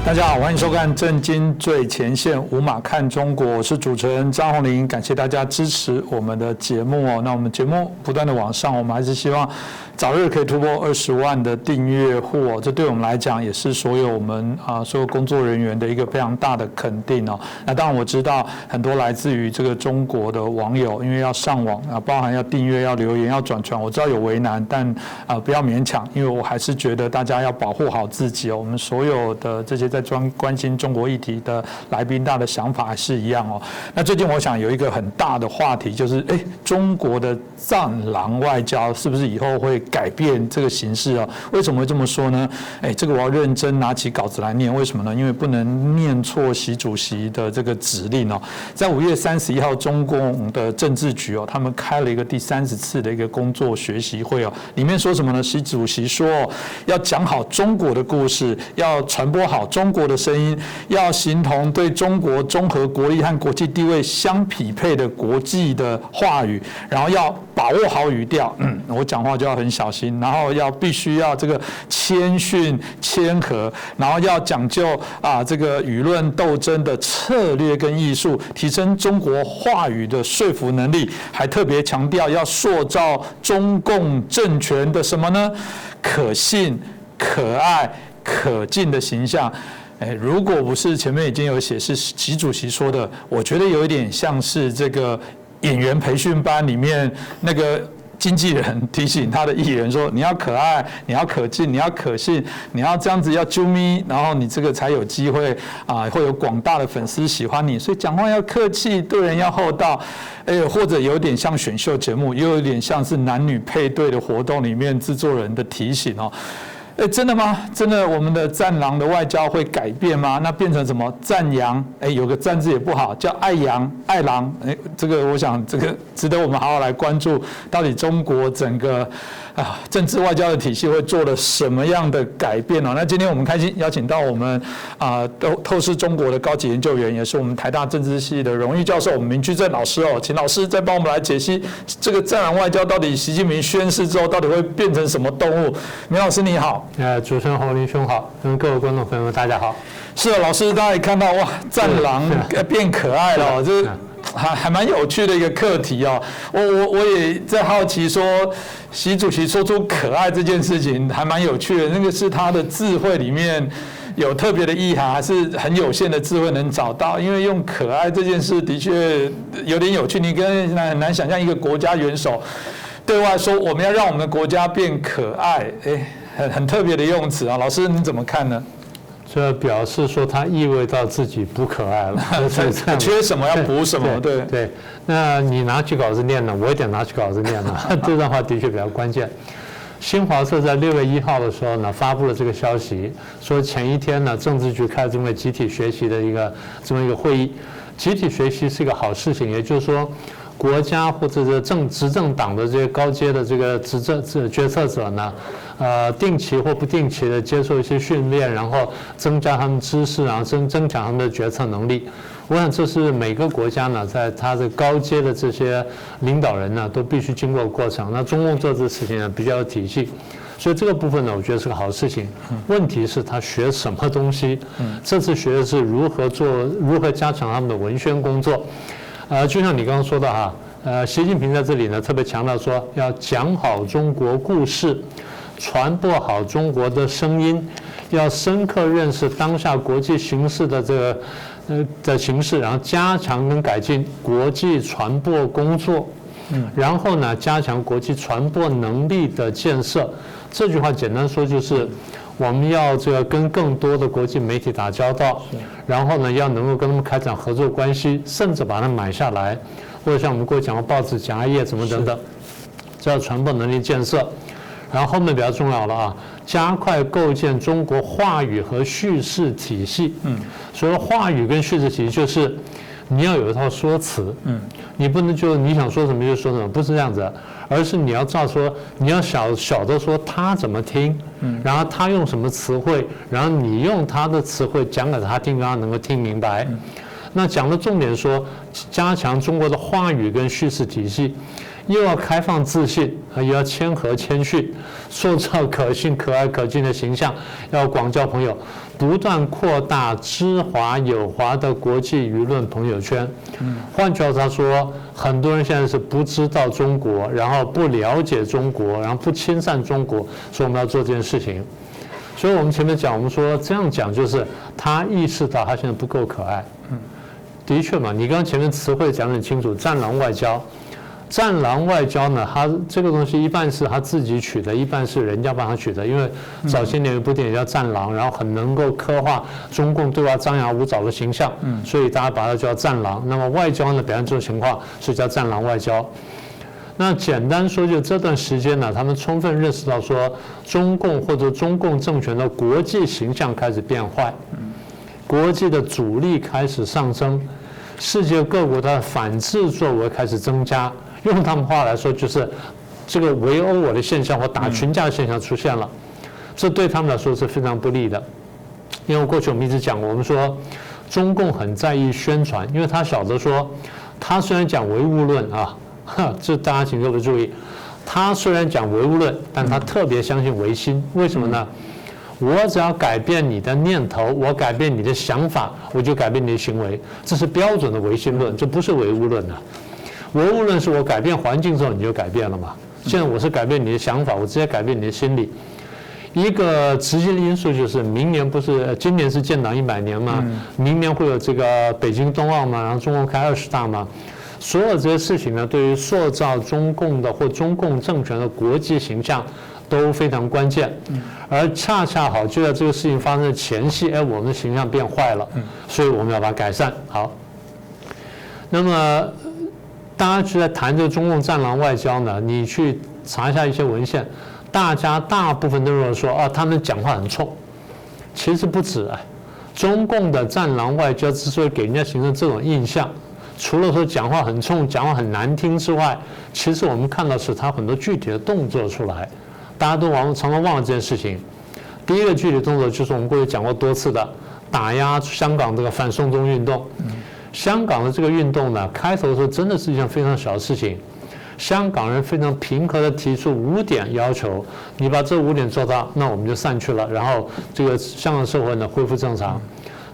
大家好，欢迎收看《震惊最前线》，无马看中国，我是主持人张宏林，感谢大家支持我们的节目哦。那我们节目不断的往上，我们还是希望早日可以突破20万的订阅户哦，这对我们来讲也是所有我们所有工作人员的一个非常大的肯定哦。那当然我知道很多来自于这个中国的网友，因为要上网包含要订阅、要留言、要转传，我知道有为难，但不要勉强，因为我还是觉得大家要保护好自己哦。我们所有的这些在关心中国议题的来宾，大的想法还是一样哦。那最近我想有一个很大的话题，就是中国的战狼外交是不是以后会改变这个形势哦？为什么会这么说呢？这个我要认真拿起稿子来念，为什么呢？因为不能念错习主席的这个指令哦。在5月31号，中共的政治局哦，他们开了一个第30次的一个工作学习会哦，里面说什么呢？习主席说要讲好中国的故事，要传播好中国的声音，要形同对中国综合国力和国际地位相匹配的国际的话语，然后要把握好语调，我讲话就要很小心，然后必须要这个谦逊谦和，然后要讲究这个舆论斗争的策略跟艺术，提升中国话语的说服能力，还特别强调要塑造中共政权的什么呢？可信、可爱、可敬的形象。如果不是前面已经有写是习主席说的，我觉得有一点像是这个演员培训班里面那个经纪人提醒他的艺人说：“你要可爱，你要可敬，你要可信，你要这样子要啾咪，然后你这个才有机会会有广大的粉丝喜欢你。所以讲话要客气，对人要厚道。或者有点像选秀节目，又有点像是男女配对的活动里面制作人的提醒哦。”真的吗？真的我们的战狼的外交会改变吗？那变成什么战羊？有个战字也不好，叫爱羊爱狼。这个我想这个值得我们好好来关注，到底中国整个政治外交的体系会做了什么样的改变哦？那今天我们开心邀请到我们透视中国的高级研究员，也是我们台大政治系的荣誉教授，我们明居正老师哦，请老师再帮我们来解析这个战狼外交到底习近平宣誓之后到底会变成什么动物？明老师你好。主持人洪林兄好，跟各位观众朋友们大家好。是的，老师大家也看到哇，战狼变可爱了哦，这还蛮有趣的一个课题哦。我也在好奇说，习主席说出可爱这件事情还蛮有趣的，那个是他的智慧里面有特别的意涵，还是很有限的智慧能找到？因为用可爱这件事的确有点有趣，你很难想象一个国家元首对外说我们要让我们的国家变可爱，很特别的用词啊，老师你怎么看呢？这表示说他意味到自己不可爱了，缺什么要补什么，对。那你拿起稿子念了，我也得拿起稿子念了，这段话的确比较关键。新华社在6月1号的时候呢，发布了这个消息，说前一天呢，政治局开了这么集体学习的这么一个会议。集体学习是一个好事情，也就是说，国家或者是执政党的这些高阶的这个决策者呢，定期或不定期的接受一些训练，然后增加他们知识，然后增强他们的决策能力。我想这是每个国家呢，在他的高阶的这些领导人呢，都必须经过的过程。那中共做这事情呢，比较有体系。所以这个部分呢，我觉得是个好事情。问题是他学什么东西？这次学的是如何加强他们的文宣工作。就像你刚刚说的哈，习近平在这里呢特别强调说，要讲好中国故事，传播好中国的声音，要深刻认识当下国际形势的的形势，然后加强跟改进国际传播工作。然后呢，加强国际传播能力的建设。这句话简单说就是，我们要跟更多的国际媒体打交道，然后呢，要能够跟他们开展合作关系，甚至把它买下来，或者像我们过去讲过报纸夹页什么等等，这叫传播能力建设。然后后面比较重要了加快构建中国话语和叙事体系。所谓话语跟叙事体系就是你要有一套说辞，你不能就你想说什么就说什么，不是这样子，而是你要照说，你要晓得说他怎么听，然后他用什么词汇，然后你用他的词汇讲给他听，让他能够听明白。那讲的重点说，加强中国的话语跟叙事体系，又要开放自信，又要谦和谦逊，塑造可信、可爱、可敬的形象，要广交朋友，不断扩大知华有华的国际舆论朋友圈。换句话他说，很多人现在是不知道中国，然后不了解中国，然后不亲善中国，所以我们要做这件事情。所以我们前面讲，我们说这样讲就是他意识到他现在不够可爱。的确嘛，你刚刚前面词汇讲得很清楚，战狼外交。战狼外交呢，它这个东西一半是他自己取的，一半是人家帮他取的。因为早些年有一部电影叫《战狼》，然后很能够刻画中共对外张牙舞爪的形象，所以大家把它叫战狼。那么外交呢，表现这种情况是叫战狼外交。那简单说，就这段时间呢，他们充分认识到说，中共或者中共政权的国际形象开始变坏，国际的阻力开始上升，世界各国的反制作为开始增加。用他们话来说，就是这个围殴我的现象或打群架的现象出现了，这对他们来说是非常不利的。因为过去我们一直讲，我们说中共很在意宣传，因为他晓得说，他虽然讲唯物论啊，这大家请各位注意，他虽然讲唯物论，但他特别相信唯心。为什么呢？我只要改变你的念头，我改变你的想法，我就改变你的行为，这是标准的唯心论，这不是唯物论啊。唯物论是我改变环境之后你就改变了嘛，现在我是改变你的想法，我直接改变你的心理。一个直接的因素就是明年不是今年是建党100年嘛，明年会有这个北京冬奥嘛，然后中共开20大嘛，所有这些事情呢，对于塑造中共的或中共政权的国际形象都非常关键。而恰恰好就在这个事情发生的前夕，我们的形象变坏了，所以我们要把它改善好。那么大家就在谈这个中共战狼外交呢，你去查一下一些文献，大部分都认为说啊，他们讲话很冲。其实不止中共的战狼外交之所以给人家形成这种印象，除了说讲话很冲、讲话很难听之外，其实我们看到是他很多具体的动作出来，大家都常常忘了这件事情。第一个具体动作就是我们过去讲过多次的打压香港这个反送中运动。香港的这个运动呢，开头的时候真的是一件非常小的事情，香港人非常平和地提出5点要求，你把这5点做到，那我们就散去了，然后这个香港社会呢恢复正常。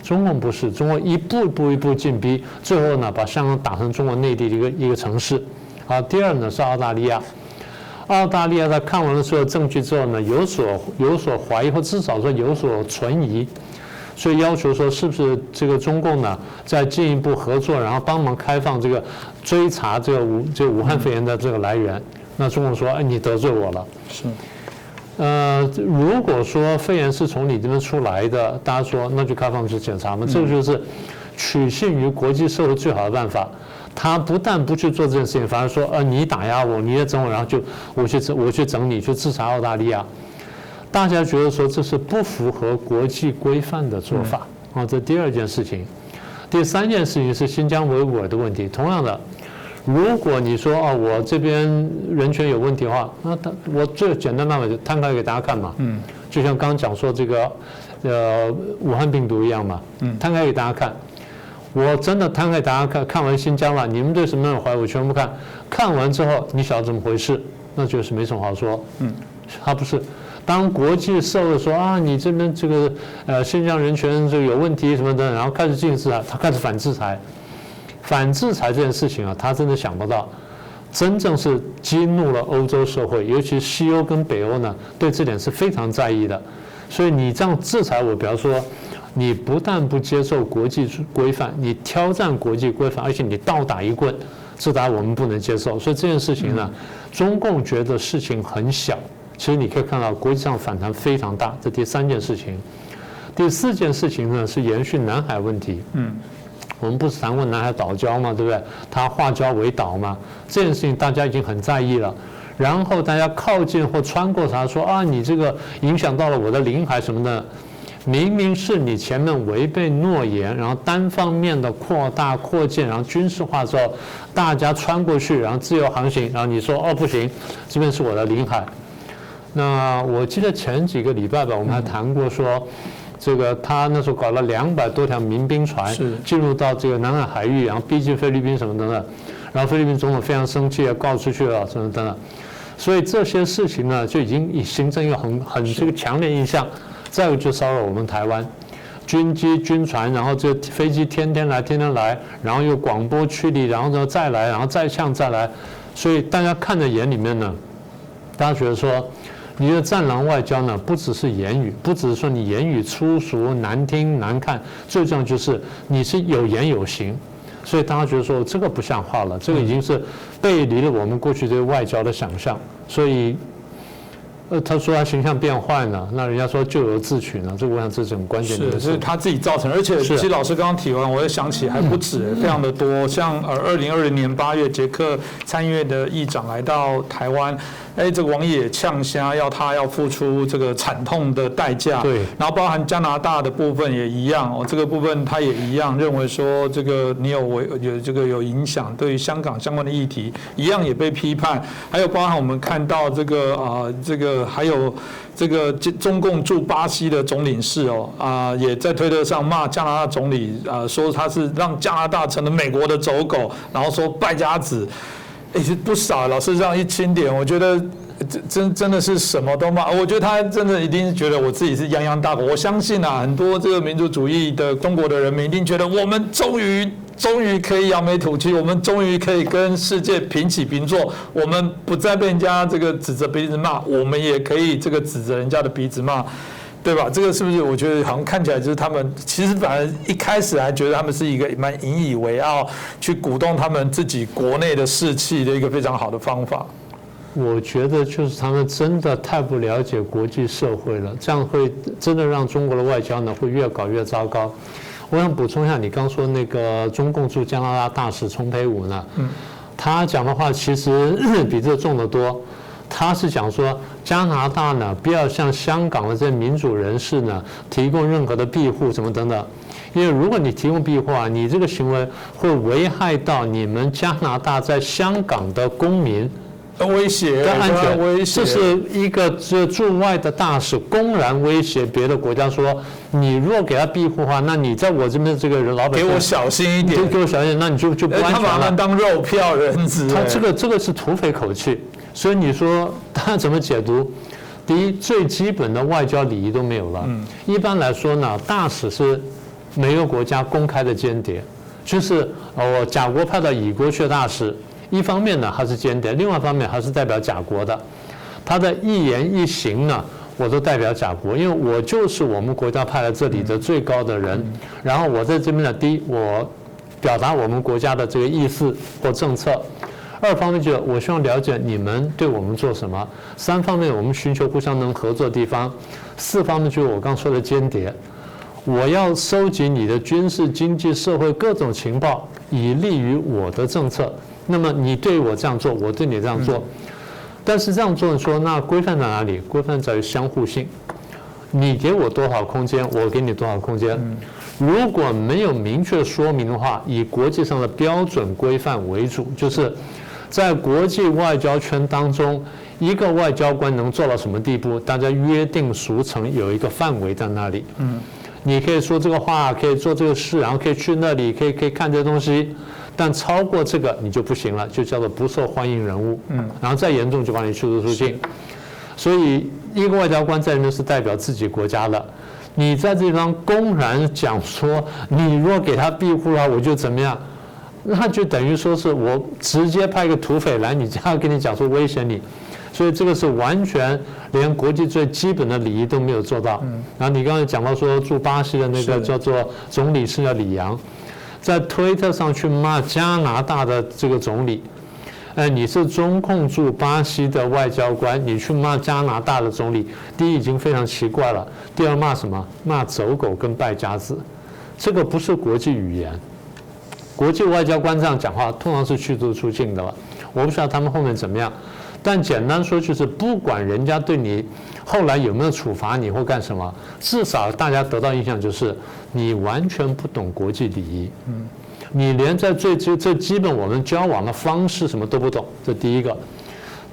中共不是，中国一步进逼，最后呢把香港打成中国内地的一个城市。好，第二呢是澳大利亚。澳大利亚在看完了所有证据之后呢，有所怀疑，或至少说有所存疑。所以要求说，是不是这个中共呢，在进一步合作，然后帮忙开放这个追查这个武汉肺炎的这个来源？那中共说，你得罪我了。是。如果说肺炎是从你这边出来的，大家说那就开放去检查嘛，这个就是取信于国际社会最好的办法。他不但不去做这件事情，反而说，你打压我，你也整我，然后就我去整你，去制裁澳大利亚。大家觉得说这是不符合国际规范的做法这第二件事情。第三件事情是新疆维吾尔的问题。同样的，如果你说我这边人权有问题的话，那我最简单办法就摊开给大家看嘛。就像刚刚讲说这个武汉病毒一样嘛。摊开给大家看。我真的摊开给大家看，看完新疆了，你们对什么样的怀疑我全部看。看完之后，你晓得怎么回事，那就是没什么好说。他不是。当国际社会说你这边这个新疆人权这个有问题什么的，然后开始进制裁，他开始反制裁这件事情他真的想不到，真正是激怒了欧洲社会，尤其西欧跟北欧呢，对这点是非常在意的。所以你这样制裁我，比方说你不但不接受国际规范，你挑战国际规范，而且你倒打一棍，这当然我们不能接受。所以这件事情呢，中共觉得事情很小。其实你可以看到国际上反弹非常大，这第三件事情。第四件事情呢是延续南海问题。我们不是谈过南海岛礁嘛，对不对？它化礁为岛嘛，这件事情大家已经很在意了。然后大家靠近或穿过它，说你这个影响到了我的领海什么的，明明是你前面违背诺言，然后单方面的扩大扩建，然后军事化之后，大家穿过去，然后自由航行，然后你说不行，这边是我的领海。那我记得前几个礼拜吧，我们还谈过说，这个他那时候搞了200多条民兵船进入到这个南海海域，然后逼近菲律宾什么的。然后菲律宾总统非常生气，告出去了，等等。所以这些事情呢，就已经形成一个很这个强烈印象。再有就骚扰我们台湾。军机、军船，然后这飞机天天来，然后又广播驱离，然后呢再来，然后再呛再来，所以大家看在眼里面呢，大家觉得说，你的战狼外交呢，不只是言语，不只是说你言语粗俗、难听、难看，最重要就是你是有言有行，所以大家觉得说这个不像话了，这个已经是背离了我们过去对外交的想象，所以。他说他形象变坏了，那人家说咎由自取呢，这个我想这是很关键的。是他自己造成，而且其实老师刚刚提完，我也想起还不止，非常的多。像2020年8月，捷克参议院的议长来到台湾，这个王野呛虾，要他要付出这个惨痛的代价。对。然后包含加拿大的部分也一样哦，这个部分他也一样认为说这个你有影响，对于香港相关的议题一样也被批判。还有包含我们看到这个还有这个中共驻巴西的总领事也在推特上骂加拿大总理说他是让加拿大成了美国的走狗，然后说败家子，不少。老师这样一清点，我觉得真的是什么都骂。我觉得他真的一定是觉得我自己是泱泱大国。我相信很多这个民族主义的中国的人民一定觉得我们终于可以扬眉吐气，我们终于可以跟世界平起平坐，我们不再被人家这个指着鼻子骂，我们也可以这个指着人家的鼻子骂，对吧？这个是不是我觉得好像看起来就是他们其实反而一开始还觉得他们是一个蛮引以为傲，去鼓动他们自己国内的士气的一个非常好的方法。我觉得就是他们真的太不了解国际社会了，这样会真的让中国的外交呢会越搞越糟糕。我想补充一下，你刚说那个中共驻加拿大大使丛培武呢，他讲的话其实比这重得多。他是讲说加拿大呢不要向香港的这些民主人士呢提供任何的庇护什么等等，因为如果你提供庇护你这个行为会危害到你们加拿大在香港的公民。威胁跟安全，这是一个驻外的大使公然威胁别的国家说，你如果给他庇护的话，那你在我这边这个人老百姓给我小心一点，给我小心，那你就不安全了。他把他们当肉票人质。他这个是土匪口气，所以你说他怎么解读？第一，最基本的外交礼仪都没有了。一般来说呢，大使是每个国家公开的间谍，就是我甲国派到乙国去的大使。一方面呢，他是间谍；另外一方面，还是代表甲国的。他的一言一行呢，我都代表甲国，因为我就是我们国家派来这里的最高的人。然后我在这边呢，第一，我表达我们国家的这个意思或政策；二方面就是我希望了解你们对我们做什么；三方面我们寻求互相能合作的地方；四方面就是我刚说的间谍。我要收集你的军事、经济、社会各种情报，以利于我的政策。那么你对我这样做，我对你这样做，但是这样做，你说那规范在哪里？规范在于相互性，你给我多少空间，我给你多少空间。如果没有明确说明的话，以国际上的标准规范为主，就是在国际外交圈当中，一个外交官能做到什么地步，大家约定俗成，有一个范围在那里。你可以说这个话，可以做这个事，然后可以去那里，可以看这些东西。但超过这个你就不行了，就叫做不受欢迎人物。然后再严重就把你驱逐出境。所以一个外交官在里面是代表自己国家的，你在这地方公然讲说，你若给他庇护了，我就怎么样，那就等于说是我直接派一个土匪来你家跟你讲说威胁你。所以这个是完全连国际最基本的礼仪都没有做到。然后你刚才讲到说驻巴西的那个叫做总理是叫李阳。在推特上去骂加拿大的这个总理，你是中共驻巴西的外交官，你去骂加拿大的总理，第一已经非常奇怪了，第二骂什么？骂走狗跟败家子，这个不是国际语言。国际外交官这样讲话，通常是驱逐出境的了。我不知道他们后面怎么样，但简单说就是，不管人家对你后来有没有处罚你或干什么，至少大家得到印象就是你完全不懂国际礼仪。你连在最基本我们交往的方式什么都不懂，这第一个。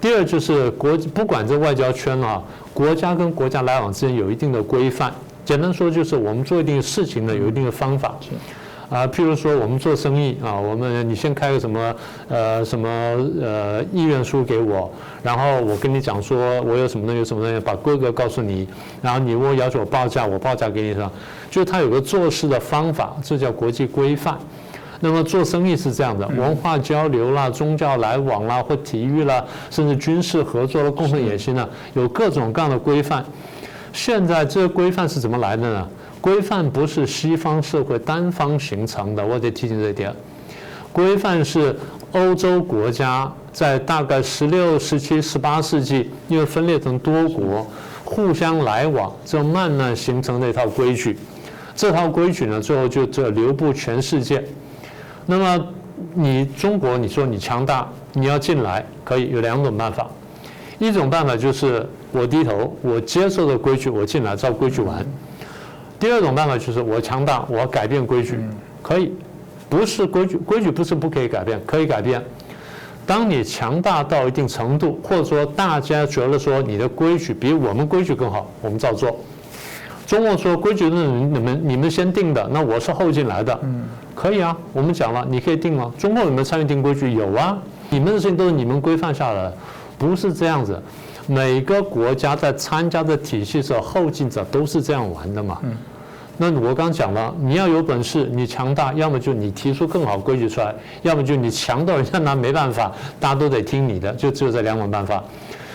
第二就是不管这外交圈国家跟国家来往之间有一定的规范。简单说就是我们做一定的事情呢有一定的方法。譬如说我们做生意啊，你先开个什么意愿书给我，然后我跟你讲说我有什么东西有什么东西，把规格告诉你，然后你问我要求我报价，我报价给你是吧？就是它有个做事的方法，这叫国际规范。那么做生意是这样的，文化交流啦、宗教来往啦，或体育啦，甚至军事合作啦、共同野心啦，有各种各样的规范。现在这个规范是怎么来的呢？规范不是西方社会单方形成的，我得提醒这一点。规范是欧洲国家在大概16、17、18世纪，因为分裂成多国，互相来往，就慢慢形成的一套规矩。这套规矩呢，最后就流布全世界。那么你中国，你说你强大，你要进来，可以有2种办法。一种办法就是我低头，我接受的规矩，我进来照规矩玩。第二种办法就是我强大，我要改变规矩，可以，不是规矩不是不可以改变，可以改变。当你强大到一定程度，或者说大家觉得说你的规矩比我们规矩更好，我们照做。中国说规矩是你们先定的，那我是后进来的，可以啊，我们讲了，你可以定啊。中国有没有参与定规矩？有啊，你们的事情都是你们规范下来的，不是这样子。每个国家在参加的体系上，后进者都是这样玩的嘛。那我刚讲了，你要有本事，你强大，要么就你提出更好规矩出来，要么就你强到人家拿没办法，大家都得听你的，就只有这2种办法。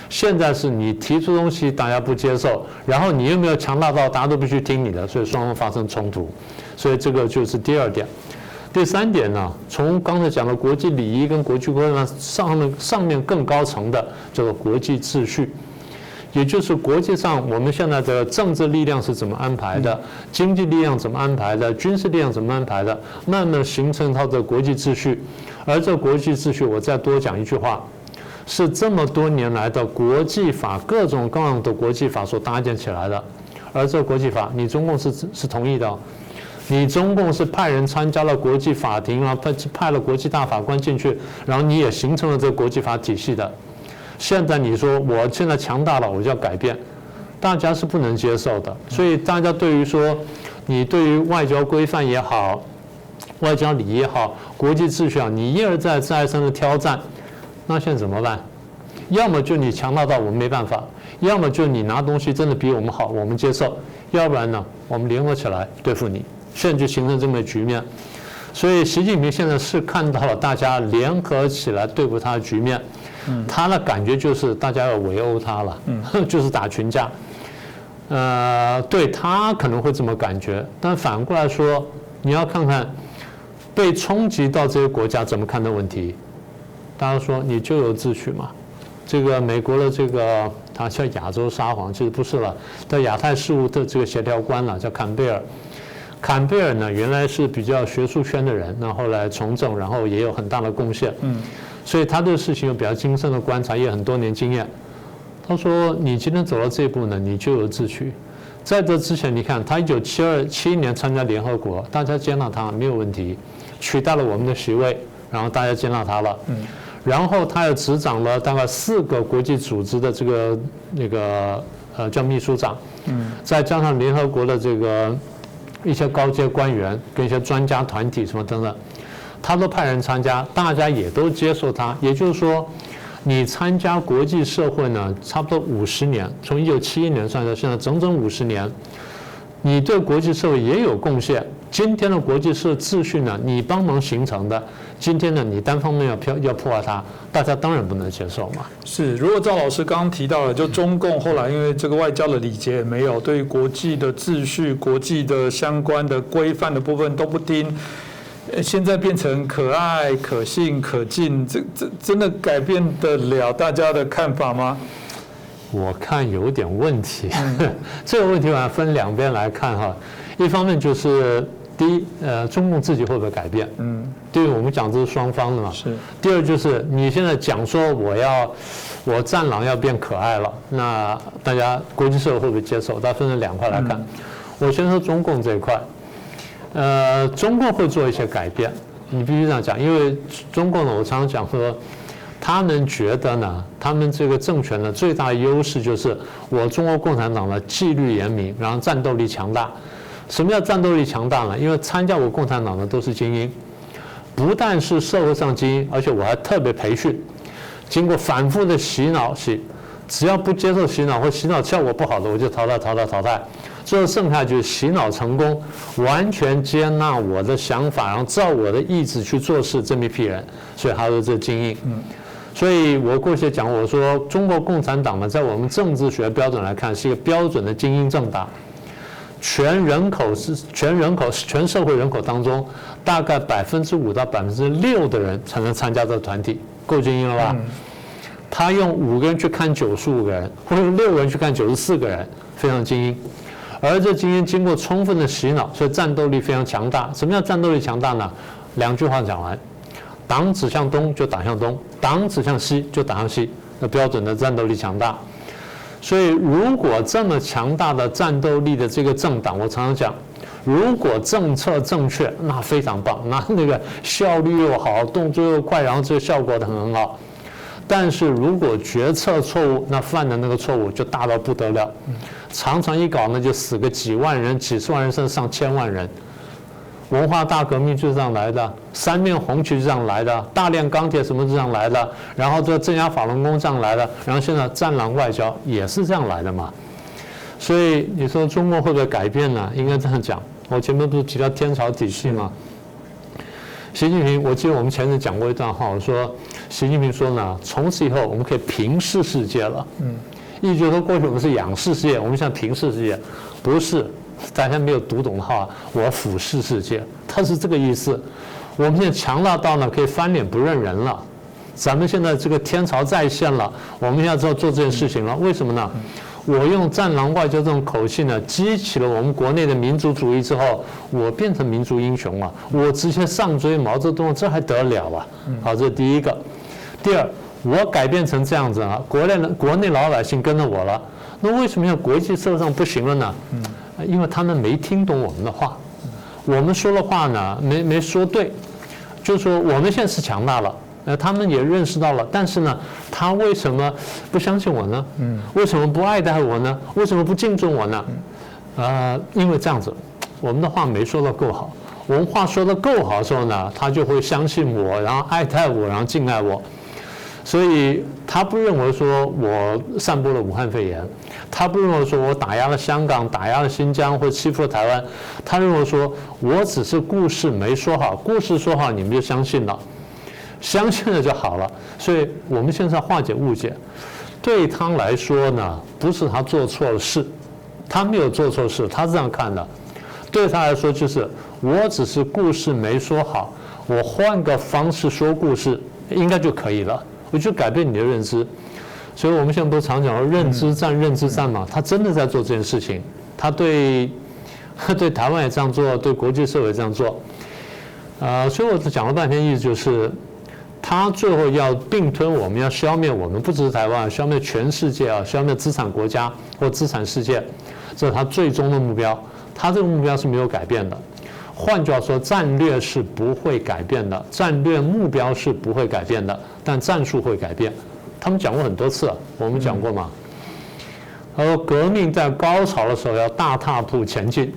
现在是你提出东西，大家不接受，然后你又没有强大到大家都必须听你的，所以双方发生冲突。所以这个就是第2点。第3点呢，从刚才讲的国际礼仪跟国际规范上面更高层的叫做国际秩序，也就是国际上我们现在的政治力量是怎么安排的，经济力量怎么安排的，军事力量怎么安排的，慢慢形成它的国际秩序。而这国际秩序，我再多讲一句话，是这么多年来的国际法，各种各样的国际法所搭建起来的。而这国际法，你中共是同意的哦。你中共是派人参加了国际法庭，然后派了国际大法官进去，然后你也形成了这个国际法体系的。现在你说我现在强大了，我就要改变，大家是不能接受的。所以大家对于说，你对于外交规范也好，外交礼仪也好，国际秩序啊，你一而再再三的挑战，那现在怎么办？要么就你强大到我们没办法，要么就你拿东西真的比我们好，我们接受，要不然呢，我们联合起来对付你。现在就形成这么个局面，所以习近平现在是看到了大家联合起来对付他的局面，他的感觉就是大家要围殴他了，就是打群架。对他可能会这么感觉，但反过来说，你要看看被冲击到这些国家怎么看的问题。大家说你就有秩序嘛？这个美国的这个他叫亚洲沙皇，其实不是了，叫亚太事务的这个协调官了，叫坎贝尔。坎贝尔呢，原来是比较学术圈的人，那后来从政，然后也有很大的贡献，所以他对事情有比较精深的观察，也有很多年经验。他说：“你今天走到这一步呢，你就有秩序。在这之前，你看他1971年参加联合国，大家接纳他没有问题，取代了我们的席位，然后大家接纳他了。然后他又执掌了大概4个国际组织的这个叫秘书长，再加上联合国的这个。”一些高阶官员跟一些专家团体什么等等，他都派人参加，大家也都接受他。也就是说，你参加国际社会呢，差不多50年，从1971年算到现在整整50年，你对国际社会也有贡献。今天的国际社会秩序呢，你帮忙形成的，今天呢，你单方面要破坏它，大家当然不能接受嘛。是，如果赵老师刚刚提到了，就中共后来因为这个外交的礼节也没有，对于国际的秩序、国际的相关的规范的部分都不听，现在变成可爱、可信、可敬，这真的改变得了大家的看法吗？我看有点问题，这个问题我要分2边来看哈。一方面就是第一，中共自己会不会改变？对于我们讲这是双方的嘛。是。第二就是你现在讲说我战狼要变可爱了，那大家国际社会会不会接受？大家分成2块来看。我先说中共这一块，中共会做一些改变，你必须这样讲，因为中共呢，我常常讲说。他们觉得呢，他们这个政权的最大优势就是我中国共产党的纪律严明，然后战斗力强大，什么叫战斗力强大呢？因为参加过共产党的都是精英，不但是社会上精英，而且我还特别培训，经过反复的洗脑，只要不接受洗脑或洗脑效果不好的，我就淘汰。最后剩下就是洗脑成功，完全接纳我的想法，然后照我的意志去做事这么一批人，所以还有这精英。所以我过去讲，我说中国共产党呢，在我们政治学标准来看，是一个标准的精英政党。全社会人口当中，大概5%到6%的人才能参加这个团体，够精英了吧？他用5个人去看95个人，或者用6个人去看94个人，非常精英。而这精英经过充分的洗脑，所以战斗力非常强大。什么叫战斗力强大呢？2句话讲完：党指向东就打向东，党指向西就打向西，那标准的战斗力强大。所以，如果这么强大的战斗力的这个政党，我常常讲，如果政策正确，那非常棒，那个效率又好，动作又快，然后这个效果很好。但是如果决策错误，那犯的那个错误就大到不得了，常常一搞呢就死个几万人、几十万人，甚至上千万人。文化大革命就是这样来的，3面红旗就这样来的，大炼钢铁什么是这样来的，然后这镇压法轮功这样来的，然后现在战狼外交也是这样来的嘛。所以你说中国会不会改变呢？应该这样讲。我前面不是提到天朝体系吗？习近平，我记得我们前次讲过一段话，我说习近平说呢，从此以后我们可以平视世界了。意思就是说，过去我们是仰视世界，我们现在平视世界，不是。大家没有读懂的话，我俯视世界，它是这个意思。我们现在强大到呢，可以翻脸不认人了。咱们现在这个天朝再现了，我们现在知道做这件事情了。为什么呢？我用战狼外交这种口气呢，激起了我们国内的民族主义之后，我变成民族英雄了，我直接上追毛泽东，这还得了啊？好，这是第一个。第二，我改变成这样子啊，国内老百姓跟着我了，那为什么要国际社会上不行了呢？因为他们没听懂我们的话，我们说的话呢没说对，就是说我们现在是强大了，他们也认识到了，但是呢，他为什么不相信我呢？为什么不爱戴我呢？为什么不敬重我呢？因为这样子，我们的话没说得够好，我们话说得够好的时候呢，他就会相信我，然后爱戴我，然后敬爱我。所以他不认为说我散播了武汉肺炎，他不认为说我打压了香港、打压了新疆或欺负了台湾，他认为说我只是故事没说好，故事说好你们就相信了，相信了就好了。所以我们现在化解误解，对他来说呢，不是他做错了事，他没有做错事，他是这样看的。对他来说就是我只是故事没说好，我换个方式说故事应该就可以了。我就改变你的认知，所以我们现在不是常讲说认知战嘛？他真的在做这件事情，他对台湾也这样做，对国际社会这样做，所以我讲了半天，意思就是他最后要并吞我们，要消灭我们，不只是台湾，消灭全世界啊，消灭资产国家或资产世界，这是他最终的目标。他这个目标是没有改变的。换句话说，战略是不会改变的，战略目标是不会改变的，但战术会改变。他们讲过很多次，我们讲过嘛。革命在高潮的时候要大踏步前进，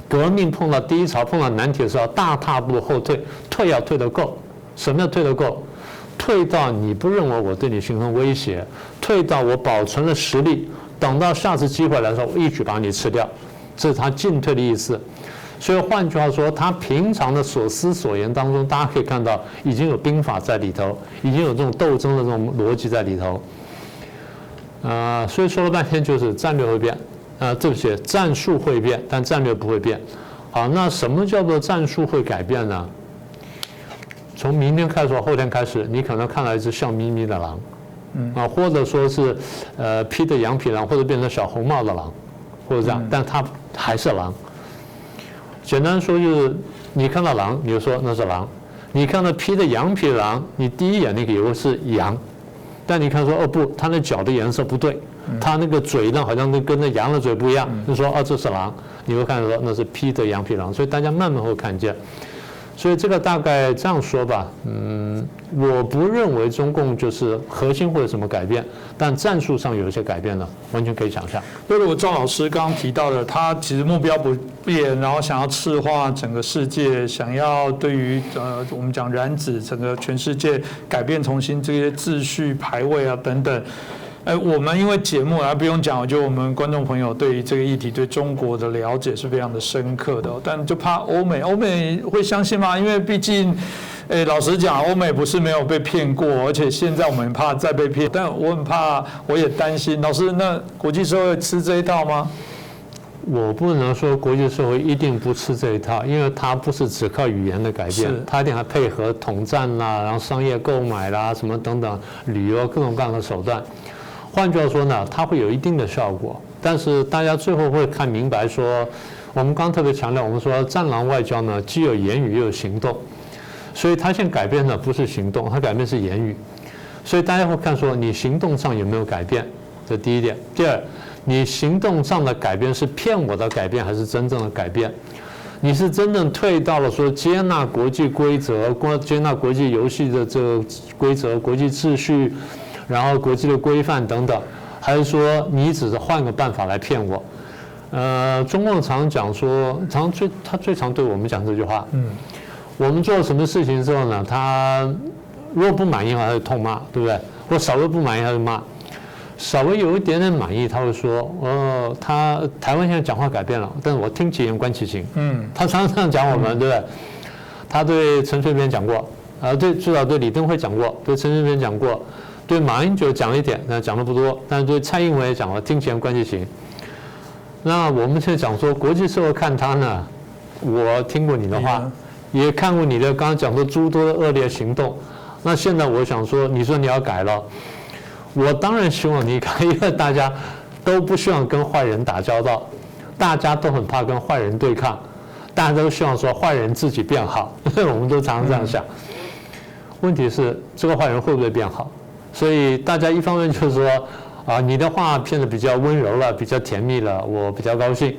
革命碰到低潮、碰到难题的时候，大踏步后退，退要退得够。什么叫退得够？退到你不认为我对你形成威胁，退到我保存了实力，等到下次机会来的时候，我一举把你吃掉。这是他进退的意思。所以换句话说，他平常的所思所言当中，大家可以看到已经有兵法在里头，已经有这种斗争的这种逻辑在里头。所以说了半天就是战略会变，对不起，战术会变，但战略不会变。好，那什么叫做战术会改变呢？从明天开始或后天开始，你可能看到一只笑眯眯的狼，或者说是披着羊皮狼，或者变成小红帽的狼，或者这样，但它还是狼。简单说就是，你看到狼，你就说那是狼；你看到披着羊皮的狼，你第一眼你以为是羊，但你看说哦不，它那脚的颜色不对，它那个嘴呢好像跟那羊的嘴不一样，就说哦这是狼，你会看到说那是披着羊皮狼，所以大家慢慢会看见。所以这个大概这样说吧，我不认为中共就是核心会有什么改变，但战术上有一些改变呢，完全可以想象。就如果赵老师刚刚提到的，他其实目标不变，然后想要赤化整个世界，想要对于我们讲染指整个全世界改变重新这些秩序排位啊等等。我们因为节目啊不用讲，我觉得我们观众朋友对于这个议题对中国的了解是非常的深刻的，但就怕欧美会相信吗？因为毕竟，老实讲，欧美不是没有被骗过，而且现在我们很怕再被骗，但我很怕，我也担心。老师，那国际社会吃这一套吗？我不能说国际社会一定不吃这一套，因为它不是只靠语言的改变，它一定还配合统战啦，然后商业购买啦，什么等等，旅游各种各样的手段。换句话说呢，它会有一定的效果，但是大家最后会看明白说，我们刚特别强调，我们说战狼外交呢，既有言语又有行动，所以它现在改变的不是行动，它改变是言语，所以大家会看说你行动上有没有改变，这第一点。第二，你行动上的改变是骗我的改变，还是真正的改变？你是真正退到了说接纳国际规则，接纳国际游戏的这个规则、国际秩序，然后国际的规范等等，还是说你只是换个办法来骗我？中共常讲说，他最常对我们讲这句话。我们做了什么事情之后呢，他如果不满意的话，他就痛骂，对不对？或稍微不满意他就骂，稍微有一点点满意，他会说，台湾现在讲话改变了，但是我听其言观其行。他常常这样讲我们，对不对？他对陈水扁讲过，至少对李登辉讲过，对陈水扁讲过。对马英九讲了一点，但讲的不多，但是对蔡英文也讲了，听其言观其行。那我们现在讲说，国际社会看他呢，我听过你的话，也看过你的刚刚讲的诸多的恶劣行动。那现在我想说，你说你要改了，我当然希望你改，因为大家都不希望跟坏人打交道，大家都很怕跟坏人对抗，大家都希望说坏人自己变好，我们都常常这样想。问题是这个坏人会不会变好？所以大家一方面就是说，你的话变得比较温柔了，比较甜蜜了，我比较高兴。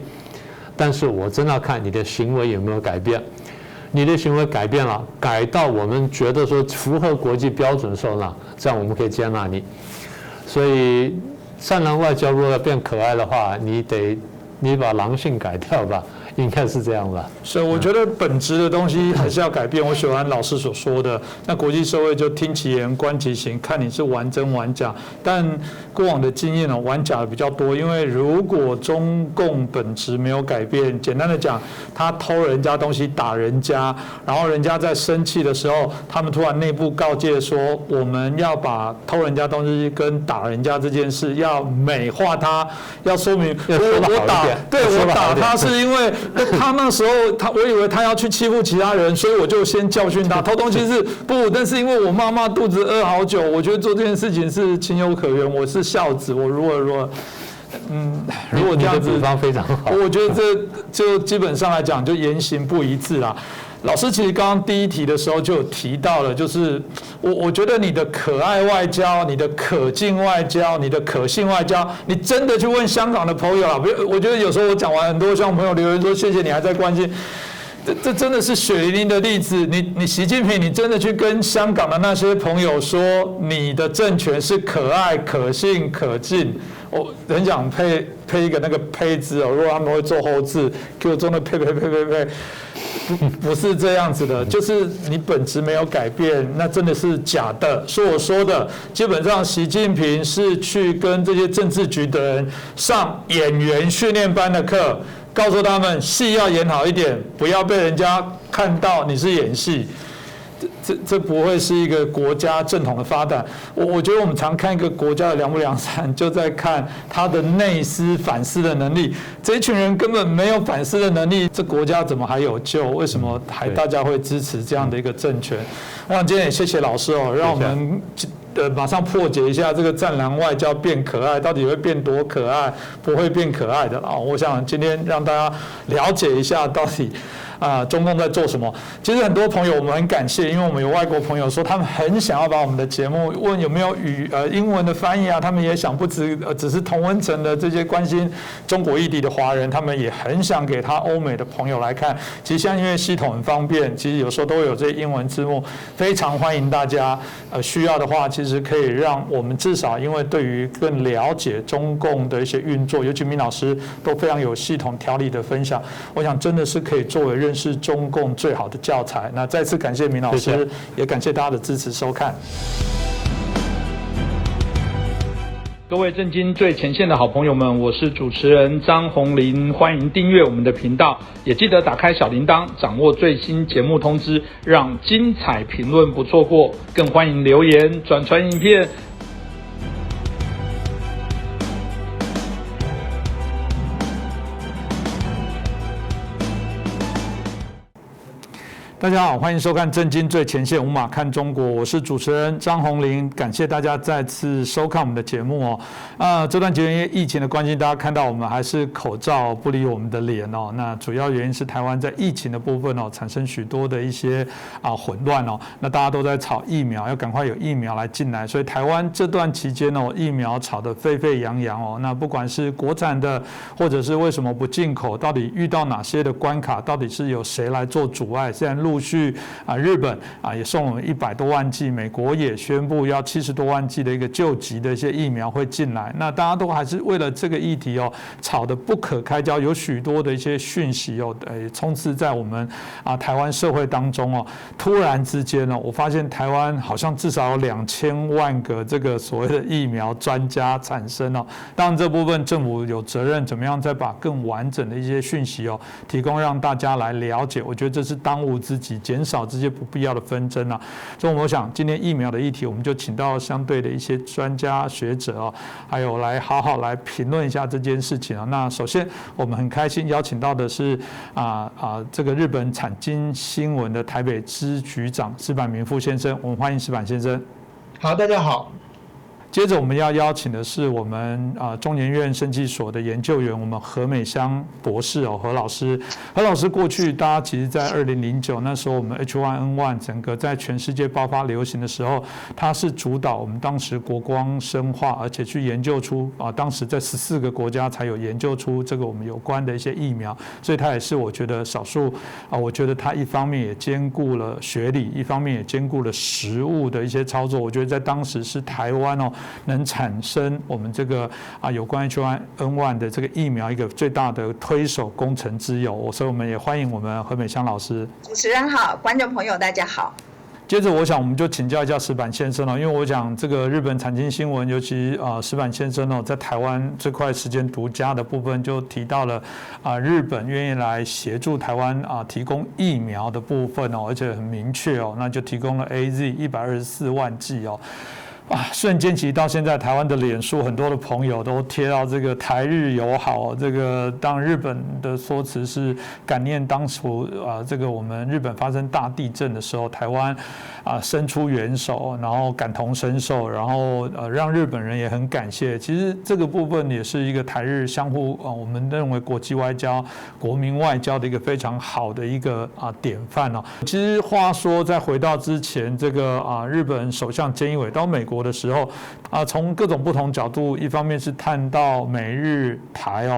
但是我真的要看你的行为有没有改变。你的行为改变了，改到我们觉得说符合国际标准的时候呢，这样我们可以接纳你。所以战狼外交如果要变可爱的话，你把狼性改掉吧。应该是这样吧。所以我觉得本质的东西还是要改变。我喜欢老师所说的，那国际社会就听其言观其行，看你是玩真玩假。但过往的经验玩假的比较多，因为如果中共本质没有改变，简单的讲，他偷人家东西打人家，然后人家在生气的时候，他们突然内部告诫说，我们要把偷人家东西跟打人家这件事要美化它，要说明我打他是因为。他那时候我以为他要去欺负其他人，所以我就先教训他。偷东西是不，但是因为我妈妈肚子饿好久，我觉得做这件事情是情有可原。我是孝子，我如果这样子，比方非常好。我觉得这就基本上来讲就言行不一致啦。老师其实刚刚第一题的时候就有提到了，就是我觉得你的可爱外交、你的可敬外交、你的可信外交，你真的去问香港的朋友啦。我觉得有时候我讲完，很多香港朋友留言说谢谢你还在关心，这真的是血淋淋的例子。你习近平，你真的去跟香港的那些朋友说，你的政权是可爱、可信、可敬。我很想配一个那个胚字如果他们会做后字，给我中的配。不是这样子的，就是你本质没有改变，那真的是假的。所以我说的，基本上习近平是去跟这些政治局的人上演员训练班的课，告诉他们戏要演好一点，不要被人家看到你是演戏。这不会是一个国家正统的发展。我觉得我们常看一个国家的良不良善，就在看他的内思反思的能力。这一群人根本没有反思的能力，这国家怎么还有救？为什么还大家会支持这样的一个政权？我想今天也谢谢老师让我们马上破解一下这个战狼外交变可爱到底会变多可爱，不会变可爱的我想今天让大家了解一下到底中共在做什么。其实很多朋友我们很感谢，因为我们有外国朋友说他们很想要把我们的节目问有没有英文的翻译啊，他们也想不只是同温层的这些关心中国议题的华人，他们也很想给他欧美的朋友来看。其实现在因为系统很方便，其实有时候都会有这些英文字幕，非常欢迎大家需要的话，其实可以让我们至少因为对于更了解中共的一些运作，尤其明老师都非常有系统条理的分享，我想真的是可以作为认识中共最好的教材。那再次感谢明老师，也感谢大家的支持收看。各位震惊最前线的好朋友们，我是主持人张宏林，欢迎订阅我们的频道，也记得打开小铃铛，掌握最新节目通知，让精彩评论不错过，更欢迎留言、转传影片。大家好，欢迎收看《震惊最前线》，无马看中国，我是主持人张宏林，感谢大家再次收看我们的节目哦。这段期间因为疫情的关系，大家看到我们还是口罩不离我们的脸哦。那主要原因是台湾在疫情的部分哦，产生许多的一些混乱哦。那大家都在炒疫苗，要赶快有疫苗来进来，所以台湾这段期间哦，疫苗炒得沸沸扬扬哦。那不管是国产的，或者是为什么不进口，到底遇到哪些的关卡，到底是有谁来做阻碍？现在陆续日本也送我们100多万剂，美国也宣布要70多万剂的一个救急的一些疫苗会进来。那大家都还是为了这个议题哦，吵得不可开交，有许多的一些讯息哦，充斥在我们台湾社会当中哦。突然之间哦，我发现台湾好像至少有2000万个这个所谓的疫苗专家产生哦。当然这部分政府有责任，怎么样再把更完整的一些讯息哦，提供让大家来了解。我觉得这是当务之急，减少这些不必要的纷争啊。所以我想今天疫苗的议题，我们就请到相对的一些专家学者哦，还有来好好来评论一下这件事情啊。那首先我们很开心邀请到的是这个日本产经新闻的台北支局长矢板明夫先生，我们欢迎矢板先生。好，大家好。接着我们要邀请的是我们中研院生技所的研究员，我们何美香博士哦，何老师。何老师过去大家其实在2009那时候，我们 H1N1 整个在全世界爆发流行的时候，他是主导我们当时国光生化，而且去研究出当时在14个国家才有研究出这个我们有关的一些疫苗，所以他也是我觉得少数我觉得他一方面也兼顾了学理，一方面也兼顾了实务的一些操作，我觉得在当时是台湾能产生我们这个有关 H1N1 的这个疫苗一个最大的推手功臣之友，所以我们也欢迎我们何美香老师。主持人好，观众朋友大家好。接着我想我们就请教一下矢板先生因为我讲这个日本产经新闻，尤其矢板先生在台湾这块时间独家的部分就提到了日本愿意来协助台湾提供疫苗的部分而且很明确那就提供了 AZ124万剂瞬间其实到现在台湾的脸书很多的朋友都贴到这个台日友好，这个当日本的说辞是感念当初这个我们日本发生大地震的时候，台湾伸出援手，然后感同身受，然后让日本人也很感谢。其实这个部分也是一个台日相互我们认为国际外交、国民外交的一个非常好的一个典范其实话说再回到之前这个日本首相菅义伟到美国的时候从各种不同角度，一方面是探到美日台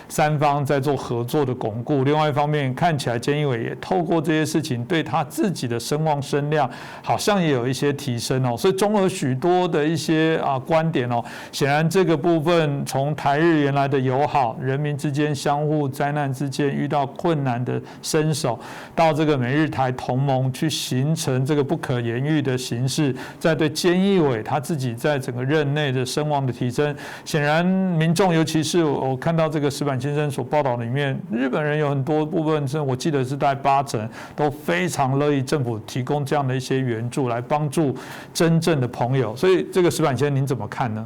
三方在做合作的巩固，另外一方面看起来菅义伟也透过这些事情对他自己的声望声量好像也有一些提升所以综合许多的一些观点显然这个部分从台日原来的友好，人民之间相互灾难之间遇到困难的伸手，到这个美日台同盟去形成这个不可言喻的形式，再对菅义伟他自己在整个任内的声望的提升，显然民众尤其是我看到这个矢板先生所报道里面，日本人有很多部分我记得是在80%都非常乐意政府提供这样的一些援助来帮助真正的朋友，所以这个矢板先生您怎么看呢？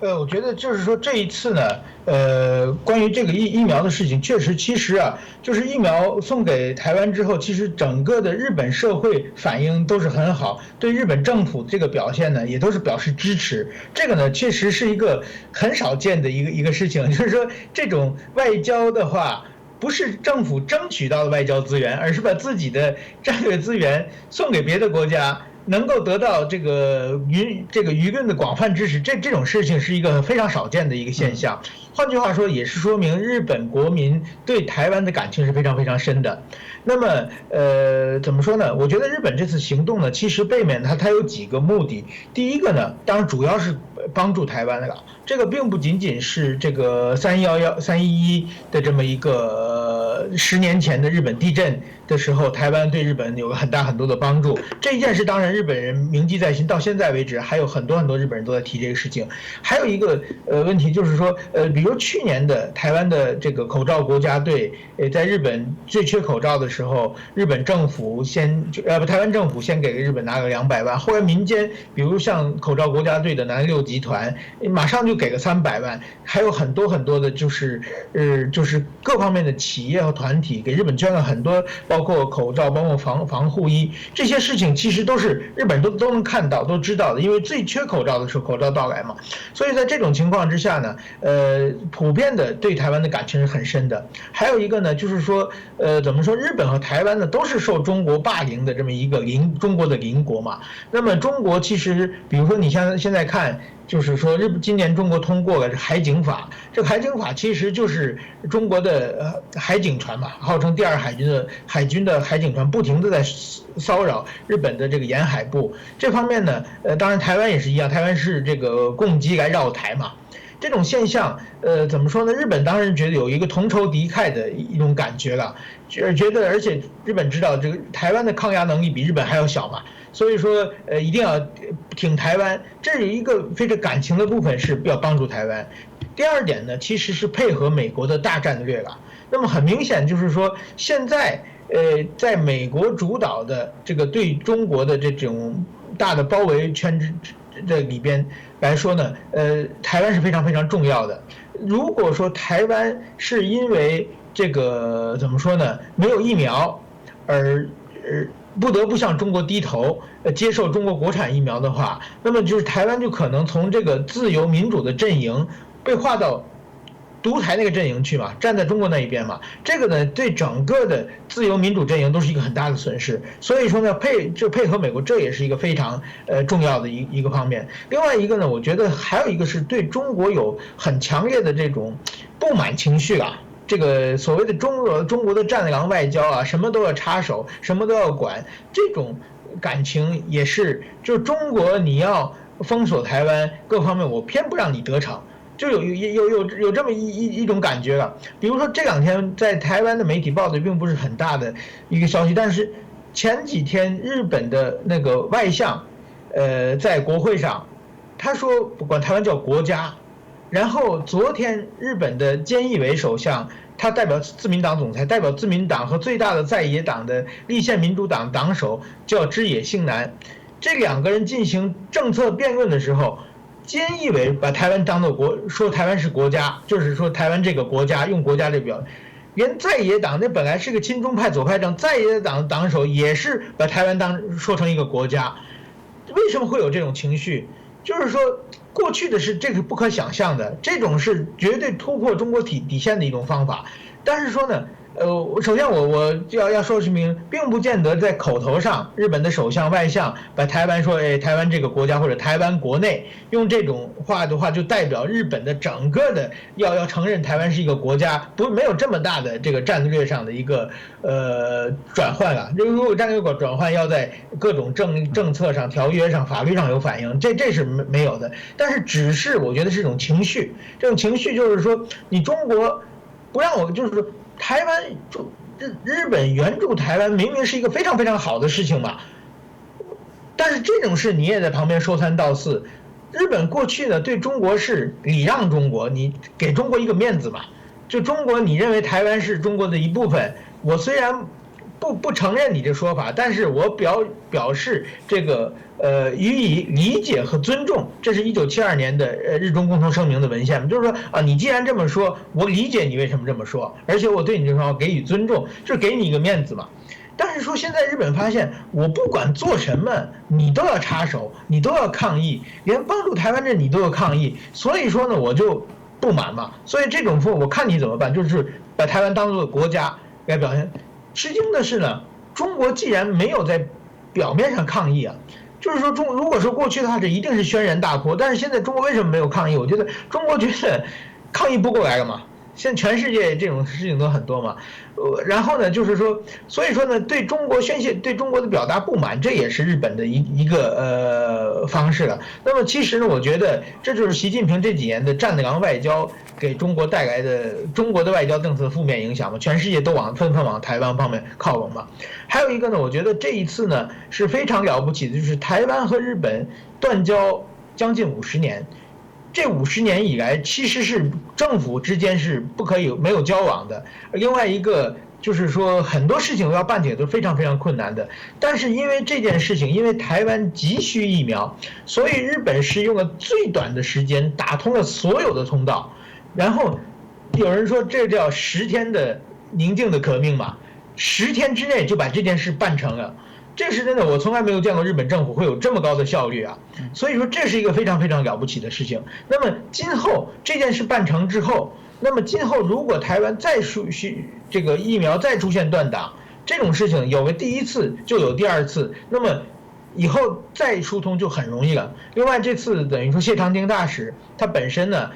我觉得就是说这一次呢，关于这个疫苗的事情，确实其实就是疫苗送给台湾之后，其实整个的日本社会反应都是很好，对日本政府这个表现呢，也都是表示支持。这个呢，确实是一个很少见的一个事情，就是说这种外交的话，不是政府争取到的外交资源，而是把自己的战略资源送给别的国家，能够得到这个舆论的广泛支持，这种事情是一个非常少见的一个现象。换句话说，也是说明日本国民对台湾的感情是非常非常深的。那么，怎么说呢？我觉得日本这次行动呢，其实背面它有几个目的。第一个呢，当然主要是帮助台湾的了。这个并不仅仅是这个311的这么一个10年前的日本地震的时候，台湾对日本有很多的帮助。这一件事当然日本人铭记在心，到现在为止还有很多日本人都在提这个事情。还有一个问题就是说，比如去年的台湾的这个口罩国家队，在日本最缺口罩的时候，日本政府台湾政府先给日本拿个200万，后来民间比如像口罩国家队的南六集团，马上就给个300万，还有很多的就是各方面的企业和团体给日本捐了很多，包括口罩，包括防护衣，这些事情其实都是日本都能看到，都知道的，因为最缺口罩的时候口罩到来嘛。所以在这种情况之下呢，普遍的对台湾的感情是很深的。还有一个呢，就是说，怎么说，日本和台湾呢都是受中国霸凌的这么一个中国的邻国嘛。那么中国其实，比如说你像现在看。就是说，今年中国通过了海警法，这个海警法其实就是中国的海警船嘛，号称第2海军的海警船，不停的在骚扰日本的这个沿海部。这方面呢，当然台湾也是一样，台湾是这个共机来绕台嘛。这种现象，怎么说呢？日本当然觉得有一个同仇敌忾的一种感觉了，觉得，而且日本知道这个台湾的抗压能力比日本还要小嘛。所以说，一定要挺台湾，这有一个非常感情的部分是要帮助台湾。第二点呢，其实是配合美国的大战略了。那么很明显就是说，现在在美国主导的这个对中国的这种大的包围圈这里边来说呢，台湾是非常非常重要的。如果说台湾是因为这个怎么说呢，没有疫苗而不得不向中国低头，接受中国国产疫苗的话，那么就是台湾就可能从这个自由民主的阵营被划到独裁那个阵营去嘛，站在中国那一边嘛。这个呢，对整个的自由民主阵营都是一个很大的损失。所以说呢，配合美国，这也是一个非常重要的一个方面。另外一个呢，我觉得还有一个是对中国有很强烈的这种不满情绪啊。这个所谓的中国的战狼外交啊，什么都要插手，什么都要管，这种感情也是，就中国你要封锁台湾各方面，我偏不让你得逞，就有这么一种感觉了。比如说这2天在台湾的媒体报的并不是很大的一个消息，但是前几天日本的那个外相，在国会上，他说不管台湾叫国家。然后昨天日本的菅义伟首相，他代表自民党总裁，代表自民党和最大的在野党的立宪民主党党首叫枝野幸男，这2个人进行政策辩论的时候，菅义伟把台湾当作说台湾是国家，就是说台湾这个国家用国家这表，连在野党那本来是个亲中派左派政，在野党党首也是把台湾说成一个国家，为什么会有这种情绪？就是说，过去的是这个不可想象的，这种是绝对突破中国底线的一种方法。但是说呢，首先我要说明，并不见得在口头上，日本的首相外相把台湾说，台湾这个国家或者台湾国内用这种话的话，就代表日本的整个的要承认台湾是一个国家，没有这么大的这个战略上的一个转换了。如果战略转换要在各种政策上、条约上、法律上有反应，这是没有的。但是只是我觉得是一种情绪，这种情绪就是说，你中国不让我就是说。台湾日本援助台湾明明是一个非常非常好的事情嘛，但是这种事你也在旁边说三道四。日本过去呢对中国是礼让中国，你给中国一个面子嘛，就中国你认为台湾是中国的一部分，我虽然不承认你这说法，但是我表示这个予以理解和尊重，这是1972年的日中共同声明的文献，就是说啊，你既然这么说，我理解你为什么这么说，而且我对你这说给予尊重，就是给你一个面子嘛。但是说现在日本发现，我不管做什么，你都要插手，你都要抗议，连帮助台湾这你都要抗议，所以说呢，我就不满嘛。所以这种我看你怎么办，就是把台湾当作国家来表现。吃惊的是呢，中国既然没有在表面上抗议啊，就是说如果说过去的话，这一定是轩然大波。但是现在中国为什么没有抗议？我觉得中国觉得抗议不过来了嘛。现在全世界这种事情都很多嘛，然后呢，就是说，所以说呢，对中国宣泄、对中国的表达不满，这也是日本的一个方式了。那么其实呢，我觉得这就是习近平这几年的战狼外交给中国带来的中国的外交政策负面影响嘛，全世界都纷纷往台湾方面靠拢嘛。还有一个呢，我觉得这一次呢是非常了不起的，就是台湾和日本断交将近50年。这50年以来，其实是政府之间是不可以没有交往的。另外一个就是说，很多事情要办起来都非常非常困难的。但是因为这件事情，因为台湾急需疫苗，所以日本是用了最短的时间打通了所有的通道。然后有人说这叫10天的宁静的革命嘛，10天之内就把这件事办成了。这是真的，我从来没有见过日本政府会有这么高的效率啊！所以说这是一个非常非常了不起的事情。那么今后这件事办成之后，那么今后如果台湾再这个疫苗再出现断档，这种事情有了第一次就有第二次，那么以后再疏通就很容易了。另外这次等于说谢长廷大使他本身呢，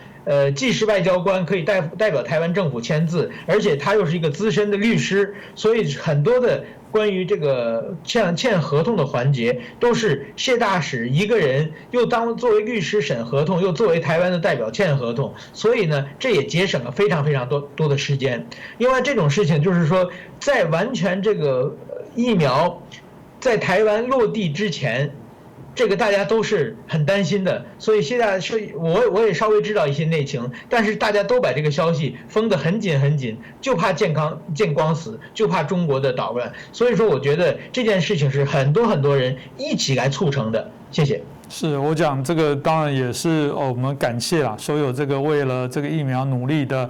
既是外交官，可以代表台湾政府签字，而且他又是一个资深的律师，所以很多的关于这个签合同的环节，都是谢大使一个人又作为律师审合同，又作为台湾的代表签合同，所以呢，这也节省了非常非常多的时间。另外这种事情就是说，在完全这个疫苗在台湾落地之前，这个大家都是很担心的，所以现在我也稍微知道一些内情，但是大家都把这个消息封得很紧很紧，就怕见光死，就怕中国的捣乱。所以说，我觉得这件事情是很多人一起来促成的。谢谢。是我讲这个，当然也是我们感谢啦，所有这个为了这个疫苗努力的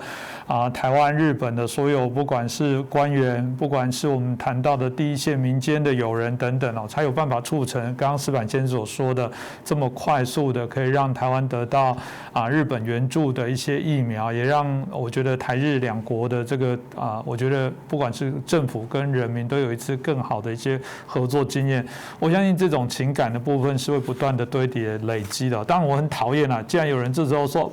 台湾、日本的所有，不管是官员，不管是我们谈到的第一线民间的友人等等才有办法促成刚刚石板先生所说的这么快速的，可以让台湾得到日本援助的一些疫苗，也让我觉得台日两国的这个我觉得不管是政府跟人民都有一次更好的一些合作经验。我相信这种情感的部分是会不断的堆叠累积的。当然我很讨厌既然有人这时候说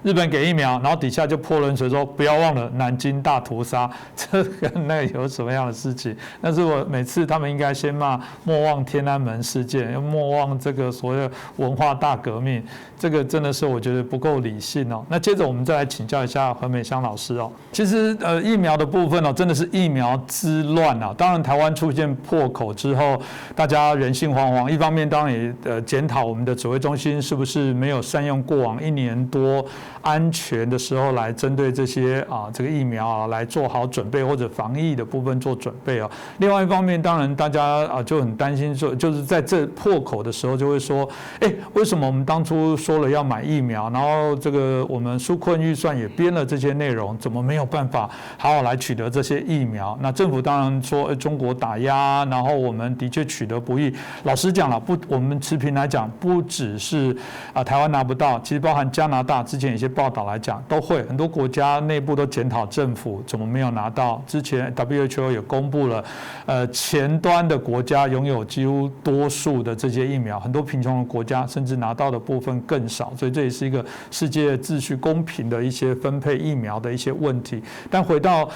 日本给疫苗，然后底下就泼冷水说不要忘了南京大屠杀，这跟那有什么样的事情？但是我每次他们应该先骂莫忘天安门事件，又莫忘这个所谓的文化大革命，这个真的是我觉得不够理性那接着我们再来请教一下何美香老师其实疫苗的部分真的是疫苗之乱当然台湾出现破口之后，大家人心惶惶，一方面当然也检讨我们的指挥中心是不是没有善用过往1年多安全的时候来针对这些这个疫苗来做好准备，或者防疫的部分做准备另外一方面，当然大家就很担心说，就是在这破口的时候就会说，为什么我们当初说了要买疫苗，然后这个我们纾困预算也编了这些内容，怎么没有办法好好来取得这些疫苗？那政府当然说中国打压，然后我们的确取得不易。老实讲了，我们持平来讲，不只是台湾拿不到，其实包含加拿大之前有些报道来讲都会，很多国家内部都检讨政府怎么没有拿到。之前 WHO 也公布了前端的国家拥有几乎多数的这些疫苗，很多贫穷的国家甚至拿到的部分更少，所以这也是一个世界秩序公平的一些分配疫苗的一些问题。但回到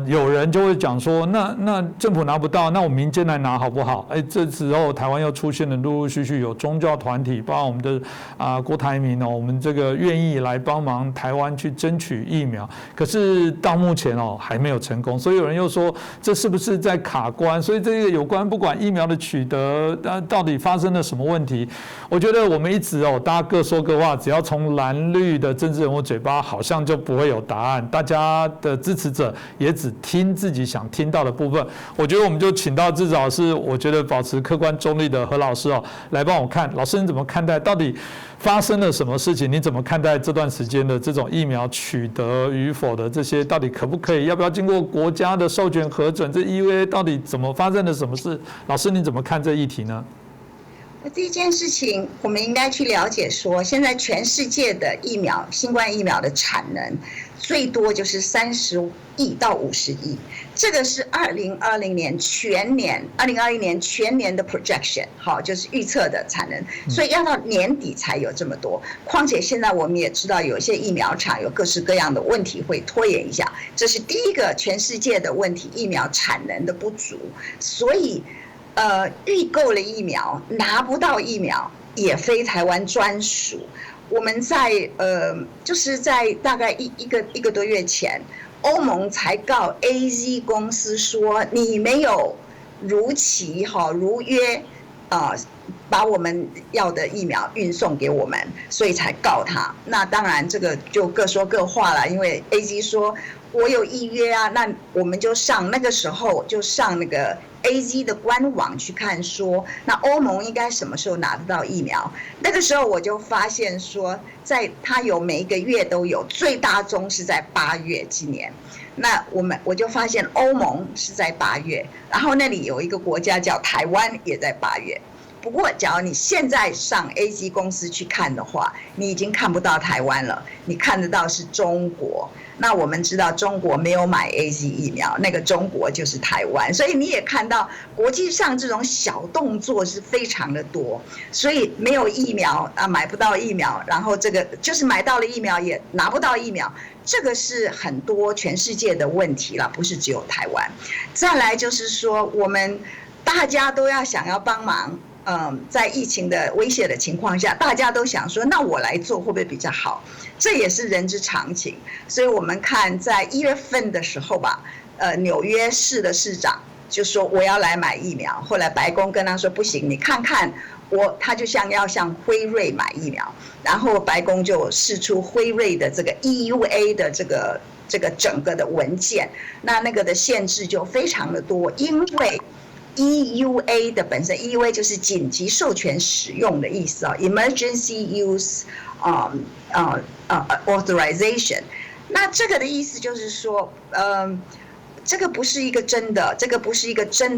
有人就会讲说，那政府拿不到，那我们民间来拿好不好？这时候台湾又出现了陆陆续续有宗教团体，包括我们的郭台铭我们这个愿意来帮忙台湾去争取疫苗，可是到目前还没有成功，所以有人又说这是不是在卡关？所以这个有关不管疫苗的取得到底发生了什么问题，我觉得我们一直大家各说各话，只要从蓝绿的政治人物嘴巴好像就不会有答案，大家的支持者也只听自己想听到的部分。我觉得我们就请到至少是我觉得保持客观中立的何老师来帮我看，老师你怎么看待到底发生了什么事情？你怎么看待这段时间的这种疫苗取得与否的这些，到底可不可以？要不要经过国家的授权核准？这 EUA 到底怎么发生了什么事？老师你怎么看这议题呢？第一件事情，我们应该去了解说，现在全世界的疫苗，新冠疫苗的产能最多就是30亿到50亿，这个是2020年全年的 projection， 好，就是预测的产能，所以要到年底才有这么多。况且现在我们也知道，有一些疫苗厂有各式各样的问题会拖延一下，这是第一个全世界的问题，疫苗产能的不足，所以。预购了疫苗，拿不到疫苗，也非台湾专属。我们就是在大概一个多月前，欧盟才告 AZ 公司说你没有如期如约把我们要的疫苗运送给我们，所以才告他。那当然这个就各说各话了，因为 AZ 说我有预约啊，那我们就那个时候就上那个 AZ 的官网去看说，那欧盟应该什么时候拿得到疫苗？那个时候我就发现说，它有每一个月都有，最大宗是在8月今年。那我就发现欧盟是在8月，然后那里有一个国家叫台湾也在8月。不过，假如你现在上 AZ 公司去看的话，你已经看不到台湾了，你看得到是中国。那我们知道中国没有买 AZ 疫苗，那个中国就是台湾，所以你也看到国际上这种小动作是非常的多。所以没有疫苗啊，买不到疫苗，然后这个就是买到了疫苗也拿不到疫苗，这个是很多全世界的问题了，不是只有台湾。再来就是说，我们大家都要想要帮忙。在疫情的威胁的情况下，大家都想说，那我来做会不会比较好？这也是人之常情。所以我们看在1月份的时候吧，纽约市的市长就说我要来买疫苗，后来白宫跟他说不行，你看看他就要向辉瑞买疫苗，然后白宫就释出辉瑞的这个 EUA 的这个整个的文件，那个的限制就非常的多，因为。EUA 的本身 ，EUA 就是紧急授权使用的意思，Emergency Use Authorization。那这个的意思就是说，这个不是一个真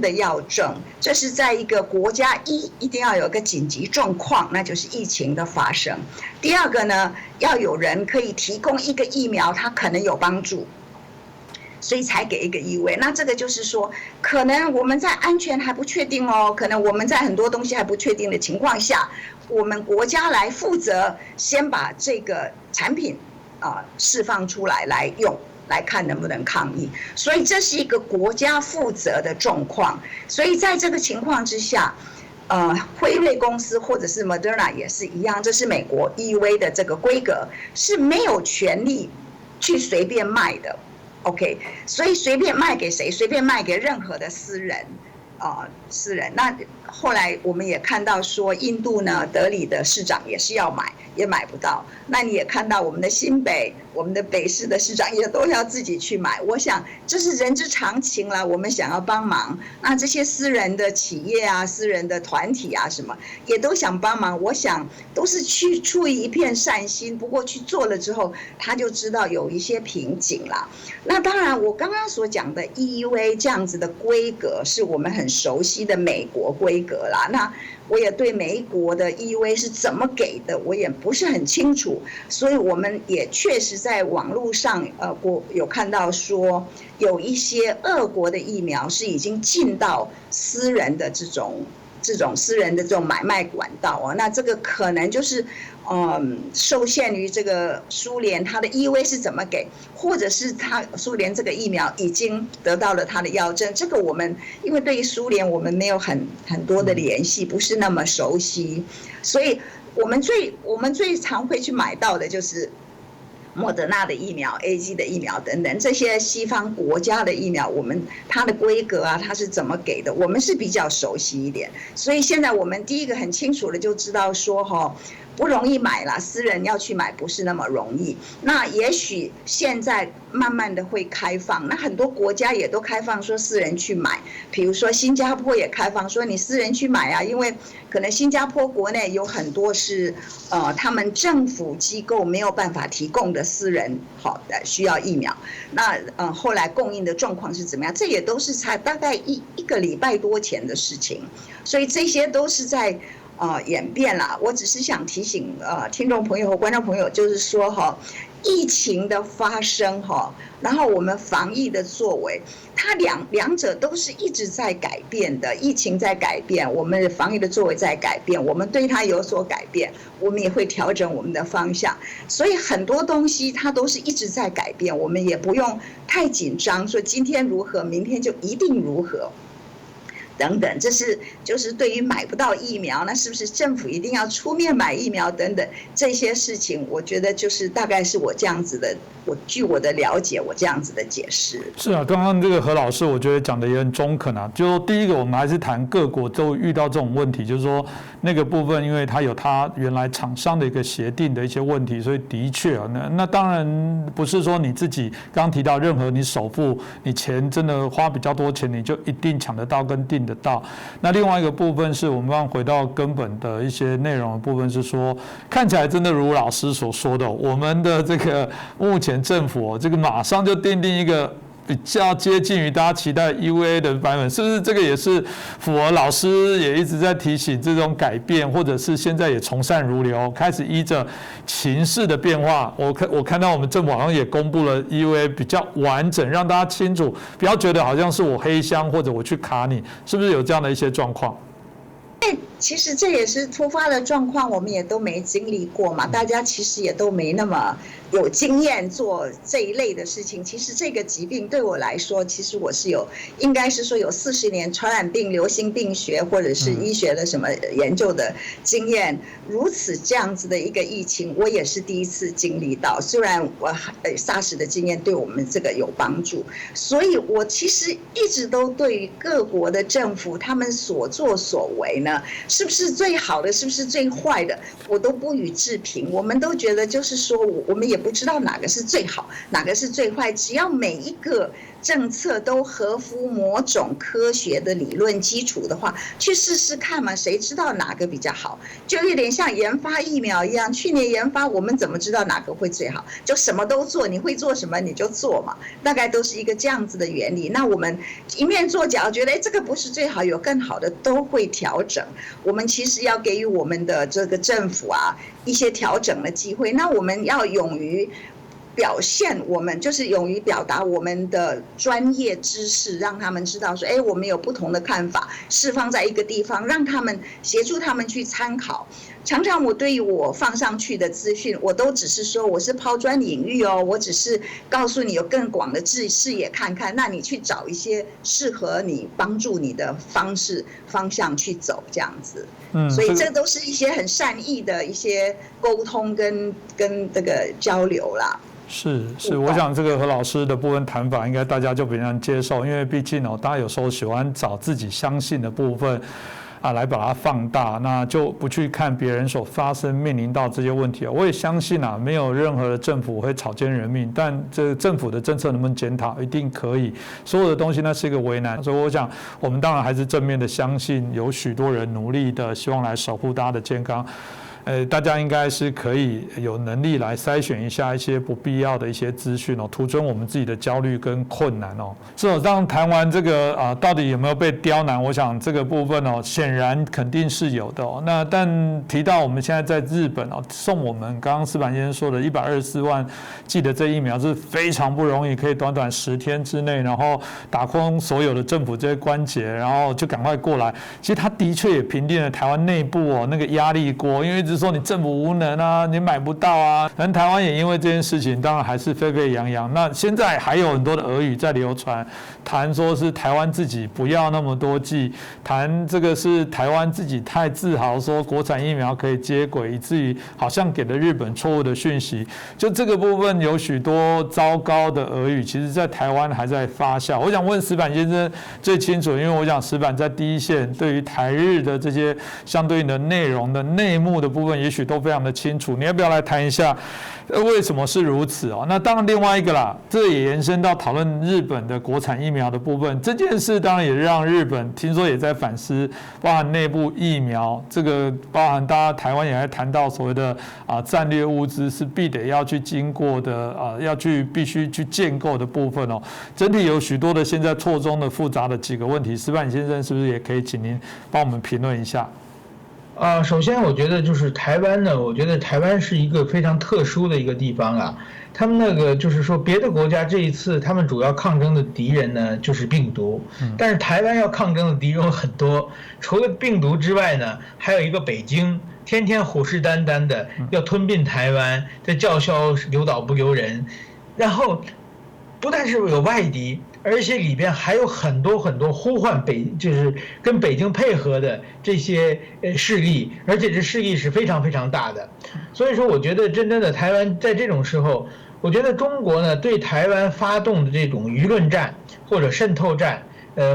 的药证，这是在一个国家一定要有一个紧急状况，那就是疫情的发生。第二个呢，要有人可以提供一个疫苗，它可能有帮助。所以才给一个EUA，那这个就是说，可能我们在安全还不确定哦，可能我们在很多东西还不确定的情况下，我们国家来负责，先把这个产品释放出来用，来看能不能抗疫。所以这是一个国家负责的状况。所以在这个情况之下，辉瑞公司或者是 Moderna 也是一样，这是美国 EUA 的这个规格，是没有权利去随便卖的。OK， 所以随便卖给谁？随便卖给任何的私人。那后来我们也看到说，印度呢，德里的市长也是要买，也买不到。那你也看到我们的新北、我们的北市的市长也都要自己去买。我想这是人之常情啦。我们想要帮忙，那这些私人的企业啊、私人的团体啊，什么也都想帮忙。我想都是出于一片善心，不过去做了之后，他就知道有一些瓶颈啦。那当然，我刚刚所讲的 EUA 这样子的规格，是我们很熟悉的美国规格啦。那我也对美国的 EUA 是怎么给的，我也不是很清楚，所以我们也确实在网络上有看到说，有一些俄国的疫苗是已经进到私人的这种私人的这种买卖管道那这个可能就是受限于这个苏联它的 EUA 是怎么给，或者是苏联这个疫苗已经得到了它的药证，这个我们因为对于苏联我们没有很多的联系，不是那么熟悉，所以我们最常会去买到的就是莫德纳的疫苗、AZ 的疫苗等等，这些西方国家的疫苗，它的规格啊，它是怎么给的，我们是比较熟悉一点。所以现在我们第一个很清楚的就知道说不容易买啦，私人要去买不是那么容易。那也许现在慢慢的会开放，那很多国家也都开放说私人去买，比如说新加坡也开放说你私人去买啊，因为可能新加坡国内有很多是他们政府机构没有办法提供的私人的需要疫苗，那后来供应的状况是怎么样？这也都是才大概一个礼拜多前的事情，所以这些都是在演变啦。我只是想提醒听众朋友和观众朋友，就是说疫情的发生然后我们防疫的作为，它两者都是一直在改变的。疫情在改变，我们防疫的作为在改变，我们对它有所改变，我们也会调整我们的方向。所以很多东西它都是一直在改变，我们也不用太紧张，说今天如何，明天就一定如何。等等，就是对于买不到疫苗，那是不是政府一定要出面买疫苗等等这些事情，我觉得就是大概是我这样子的，据我的了解，我这样子的解释。是啊，刚刚这个何老师我觉得讲的也很中肯啊。就说第一个，我们还是谈各国都遇到这种问题，就是说那个部分，因为它有它原来厂商的一个协定的一些问题，所以的确啊，那当然不是说你自己刚刚提到任何你首付，你钱真的花比较多钱，你就一定抢得到跟订得到。那另外一个部分是我们刚回到根本的一些内容的部分，是说看起来真的如老师所说的，我们的这个目前政府这个马上就订定一个比较接近于大家期待 EUA 的版本，是不是这个也是符合老师也一直在提醒这种改变，或者是现在也从善如流，开始依着情势的变化。我看到我们政府好像也公布了 EUA 比较完整，让大家清楚，不要觉得好像是我黑箱或者我去卡你，是不是有这样的一些状况？其实这也是突发的状况，我们也都没经历过嘛，大家其实也都没那么有经验做这一类的事情。其实这个疾病对我来说，其实我是应该是说有40年传染病、流行病学或者是医学的什么研究的经验。如此这样子的一个疫情，我也是第一次经历到。虽然我SARS 的经验对我们这个有帮助，所以我其实一直都对于各国的政府他们所作所为呢，是不是最好的，是不是最坏的，我都不予置评。我们都觉得就是说，我们也不知道哪个是最好，哪个是最坏，只要每一个政策都合乎某种科学的理论基础的话，去试试看嘛，谁知道哪个比较好？就有点像研发疫苗一样，去年研发我们怎么知道哪个会最好？就什么都做，你会做什么你就做嘛，大概都是一个这样子的原理。那我们一面做脚，觉得这个不是最好，有更好的，都会调整。我们其实要给予我们的这个政府一些调整的机会。那我们要勇于表现，我们就是勇于表达我们的专业知识，让他们知道说，我们有不同的看法，释放在一个地方，让他们协助他们去参考。常常我对于我放上去的资讯，我都只是说我是抛砖引玉我只是告诉你有更广的视野看看，那你去找一些适合你、帮助你的方向去走，这样子。所以这都是一些很善意的一些沟通跟这个交流啦。是，我想这个何老师的部分谈法，应该大家就比较能接受，因为毕竟大家有时候喜欢找自己相信的部分来把它放大，那就不去看别人所面临到这些问题。我也相信没有任何的政府会草菅人命，但这政府的政策能不能检讨，一定可以。所有的东西那是一个为难，所以我想我们当然还是正面的相信，有许多人努力的希望来守护大家的健康。大家应该是可以有能力来筛选一下一些不必要的一些资讯图存我们自己的焦虑跟困难事实上谈完这个到底有没有被刁难，我想这个部分显然肯定是有的那但提到我们现在在日本送我们刚刚矢板先生说的124万剂的这疫苗是非常不容易，可以短短10天之内，然后打空所有的政府这些关节，然后就赶快过来。其实他的确也平定了台湾内部那个压力锅，因为一直说你政府无能你买不到但台湾也因为这件事情当然还是沸沸扬扬。那现在还有很多的俄语在流传，谈说是台湾自己不要那么多剂，谈这个是台湾自己太自豪说国产疫苗可以接轨，以至于好像给了日本错误的讯息。就这个部分有许多糟糕的俄语，其实在台湾还在发酵。我想问矢板先生最清楚，因为我想矢板在第一线，对于台日的这些相对应的内容的内幕的部分也许都非常的清楚，你要不要来谈一下为什么是如此那当然另外一个啦，这也延伸到讨论日本的国产疫苗的部分。这件事当然也让日本听说也在反思，包含内部疫苗这个，包含大家台湾也在谈到所谓的战略物资是必得要去经过的必须去建构的部分整体有许多的现在错综的复杂的几个问题，矢板先生是不是也可以请您帮我们评论一下？首先我觉得就是台湾呢，我觉得台湾是一个非常特殊的一个地方啊。他们那个就是说，别的国家这一次他们主要抗争的敌人呢就是病毒，但是台湾要抗争的敌人有很多，除了病毒之外呢，还有一个北京，天天虎视眈眈的要吞并台湾，在叫嚣留岛不留人，然后不但是有外敌，而且里边还有很多很多呼唤就是跟北京配合的这些势力，而且这势力是非常非常大的。所以说，我觉得真正的台湾在这种时候，我觉得中国呢对台湾发动的这种舆论战或者渗透战，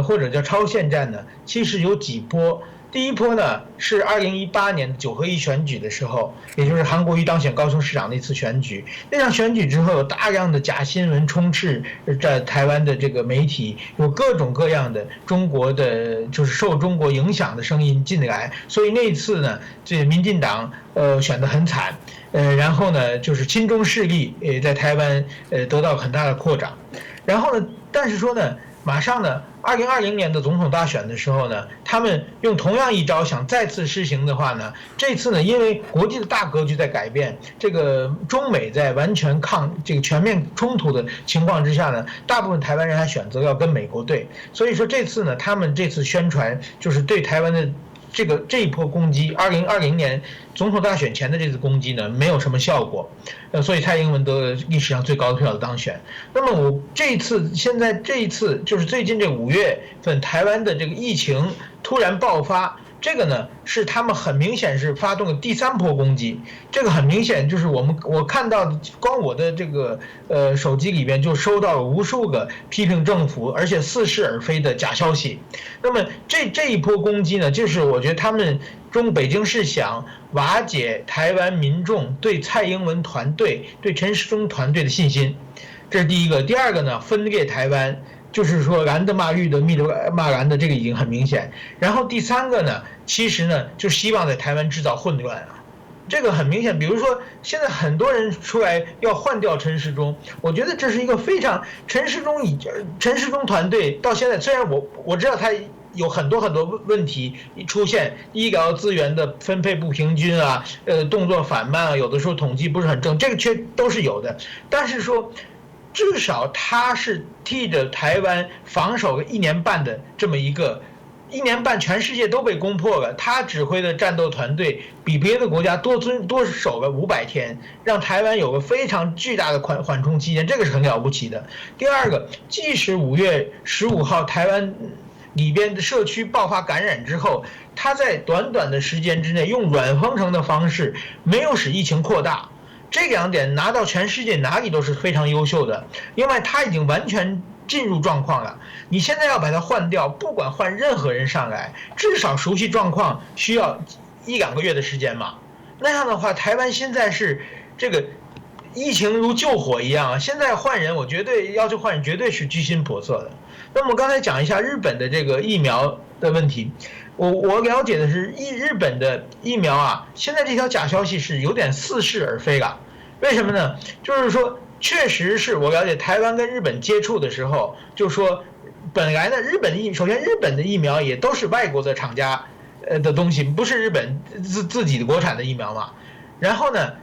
或者叫超限战呢，其实有几波。第一波呢是2018年的9合1选举的时候，也就是韩国瑜当选高雄市长那次选举。那场选举之后，有大量的假新闻充斥在台湾的这个媒体，有各种各样的中国的就是受中国影响的声音进来，所以那一次呢，这民进党选得很惨，然后呢就是亲中势力在台湾得到很大的扩张，然后呢，但是说呢。马上呢，2020年的总统大选的时候呢，他们用同样一招想再次施行的话呢，这次呢，因为国际的大格局在改变，这个中美在完全这个全面冲突的情况之下呢，大部分台湾人还选择要跟美国对，所以说这次呢，他们这次宣传就是对台湾的这一波攻击，2020年总统大选前的这次攻击呢，没有什么效果，所以蔡英文得历史上最高的票的当选。那么我现在这一次就是最近这5月份台湾的这个疫情突然爆发，这个呢是他们很明显是发动的第3波攻击，这个很明显就是我看到光我的这个手机里边就收到了无数个批评政府而且似是而非的假消息。那么这一波攻击呢，就是我觉得他们北京是想瓦解台湾民众对蔡英文团队对陈时中团队的信心，这是第一个。第二个呢，分裂台湾。就是说蓝的骂绿的，绿的骂蓝的，这个已经很明显。然后第3个呢，其实呢就希望在台湾制造混乱啊，这个很明显。比如说现在很多人出来要换掉陈时中，我觉得这是一个非常陈时中团队到现在，虽然我知道他有很多问题出现，医疗资源的分配不平均啊，动作缓慢啊，有的时候统计不是很正，这个都是有的。但是说。至少他是替着台湾防守个1年半的这么一个1年半，全世界都被攻破了，他指挥的战斗团队比别的国家多守了500天，让台湾有个非常巨大的缓冲期间，这个是很了不起的。第二个，即使5月15号台湾里边的社区爆发感染之后，他在短短的时间之内用软封城的方式，没有使疫情扩大。这2点拿到全世界哪里都是非常优秀的，因为他已经完全进入状况了。你现在要把它换掉，不管换任何人上来，至少熟悉状况需要1-2个月的时间嘛。那样的话，台湾现在是这个疫情如救火一样啊！现在换人，我绝对要求换人，绝对是居心叵测的。那么刚才讲一下日本的这个疫苗的问题。我了解的是，日本的疫苗啊，现在这条假消息是有点似是而非了。为什么呢？就是说，确实是我了解，台湾跟日本接触的时候，就说，本来呢，首先日本的疫苗也都是外国的厂家的东西，不是日本自己的国产的疫苗嘛。然后呢，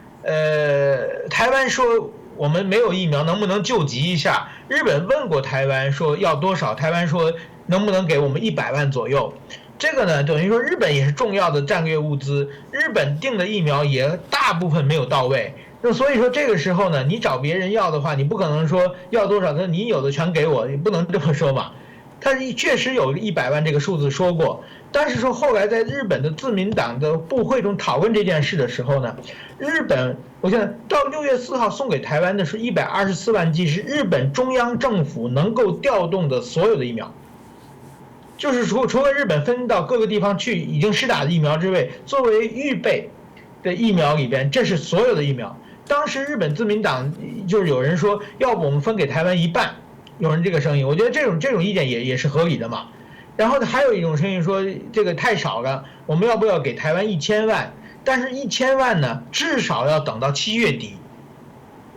台湾说我们没有疫苗，能不能救急一下？日本问过台湾说要多少，台湾说能不能给我们100万左右。这个呢，等于说日本也是重要的战略物资，日本订的疫苗也大部分没有到位。那所以说这个时候呢，你找别人要的话，你不可能说要多少，你有的全给我，你不能这么说嘛。他确实有100万这个数字说过，但是说后来在日本的自民党的部会中讨论这件事的时候呢，日本我想到6月4号送给台湾的是124万剂，是日本中央政府能够调动的所有的疫苗。就是除了日本分到各个地方去已经施打的疫苗之外，作为预备的疫苗里边，这是所有的疫苗。当时日本自民党就是有人说，要不我们分给台湾1半，有人这个声音，我觉得这种意见也是合理的嘛。然后还有一种声音说，这个太少了，我们要不要给台湾1000万？但是1000万呢，至少要等到7月底，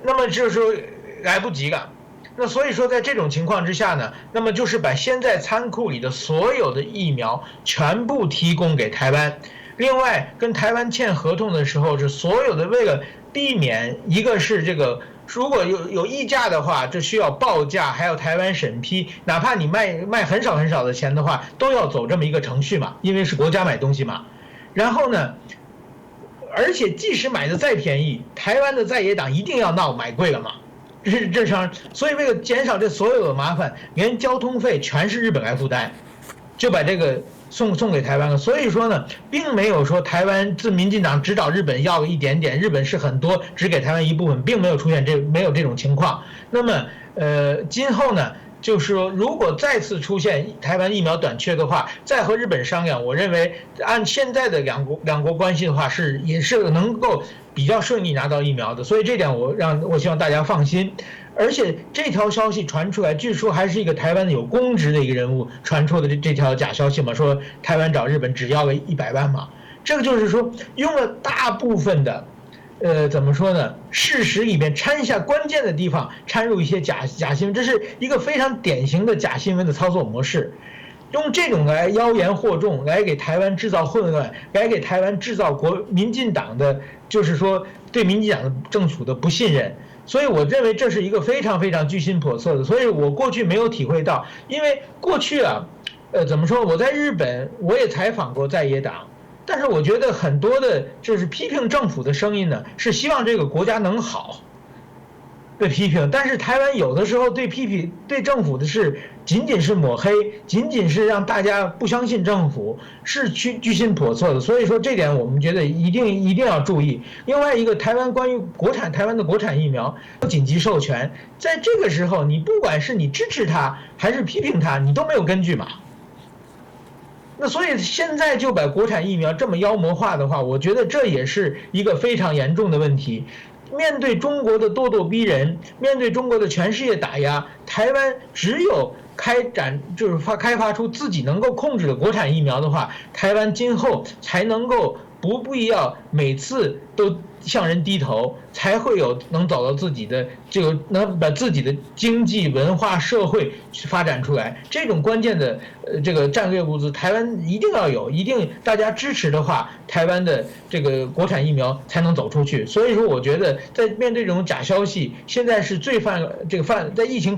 那么就是说来不及了。那所以说，在这种情况之下呢，那么就是把现在仓库里的所有的疫苗全部提供给台湾，另外跟台湾签合同的时候，是所有的为了避免一个是这个。如果有溢价的话，这需要报价，还要台湾审批，哪怕你卖很少很少的钱的话，都要走这么一个程序嘛，因为是国家买东西嘛。然后呢，而且即使买的再便宜，台湾的在野党一定要闹买贵了嘛，这上，所以为了减少这所有的麻烦，连交通费全是日本来负担，就把这个送给台湾了。所以说呢，并没有说台湾自民进党只找日本要了一点点，日本是很多，只给台湾一部分，并没有出现没有这种情况。那么今后呢，就是说如果再次出现台湾疫苗短缺的话，再和日本商量，我认为按现在的两国关系的话，也是能够比较顺利拿到疫苗的。所以这点我希望大家放心。而且这条消息传出来，据说还是一个台湾的有公职的一个人物传出的这条假消息嘛，说台湾找日本只要了100万嘛，这个就是说用了大部分的，怎么说呢？事实里面掺下关键的地方，掺入一些假新闻，这是一个非常典型的假新闻的操作模式，用这种来妖言惑众，来给台湾制造混乱，来给台湾制造民进党的，就是说对民进党的政府的不信任。所以我认为这是一个非常非常居心叵测的，所以我过去没有体会到，因为过去啊，怎么说？我在日本我也采访过在野党，但是我觉得很多的就是批评政府的声音呢，是希望这个国家能好，被批评。但是台湾有的时候对政府的是仅仅是抹黑，仅仅是让大家不相信政府，是居心叵测的。所以说这点我们觉得一定要注意。另外一个，关于台湾的国产疫苗紧急授权，在这个时候，你不管是你支持它还是批评它，你都没有根据嘛。那所以现在就把国产疫苗这么妖魔化的话，我觉得这也是一个非常严重的问题。面对中国的咄咄逼人，面对中国的全世界打压，台湾只有开发出自己能够控制的国产疫苗的话，台湾今后才能够不必要每次都向人低头，才会能找到自己的能把自己的经济、文化、社会发展出来。这种关键的这个战略物资，台湾一定要有，大家支持的话，台湾的这个国产疫苗才能走出去。所以说，我觉得在面对这种假消息，现在是在疫情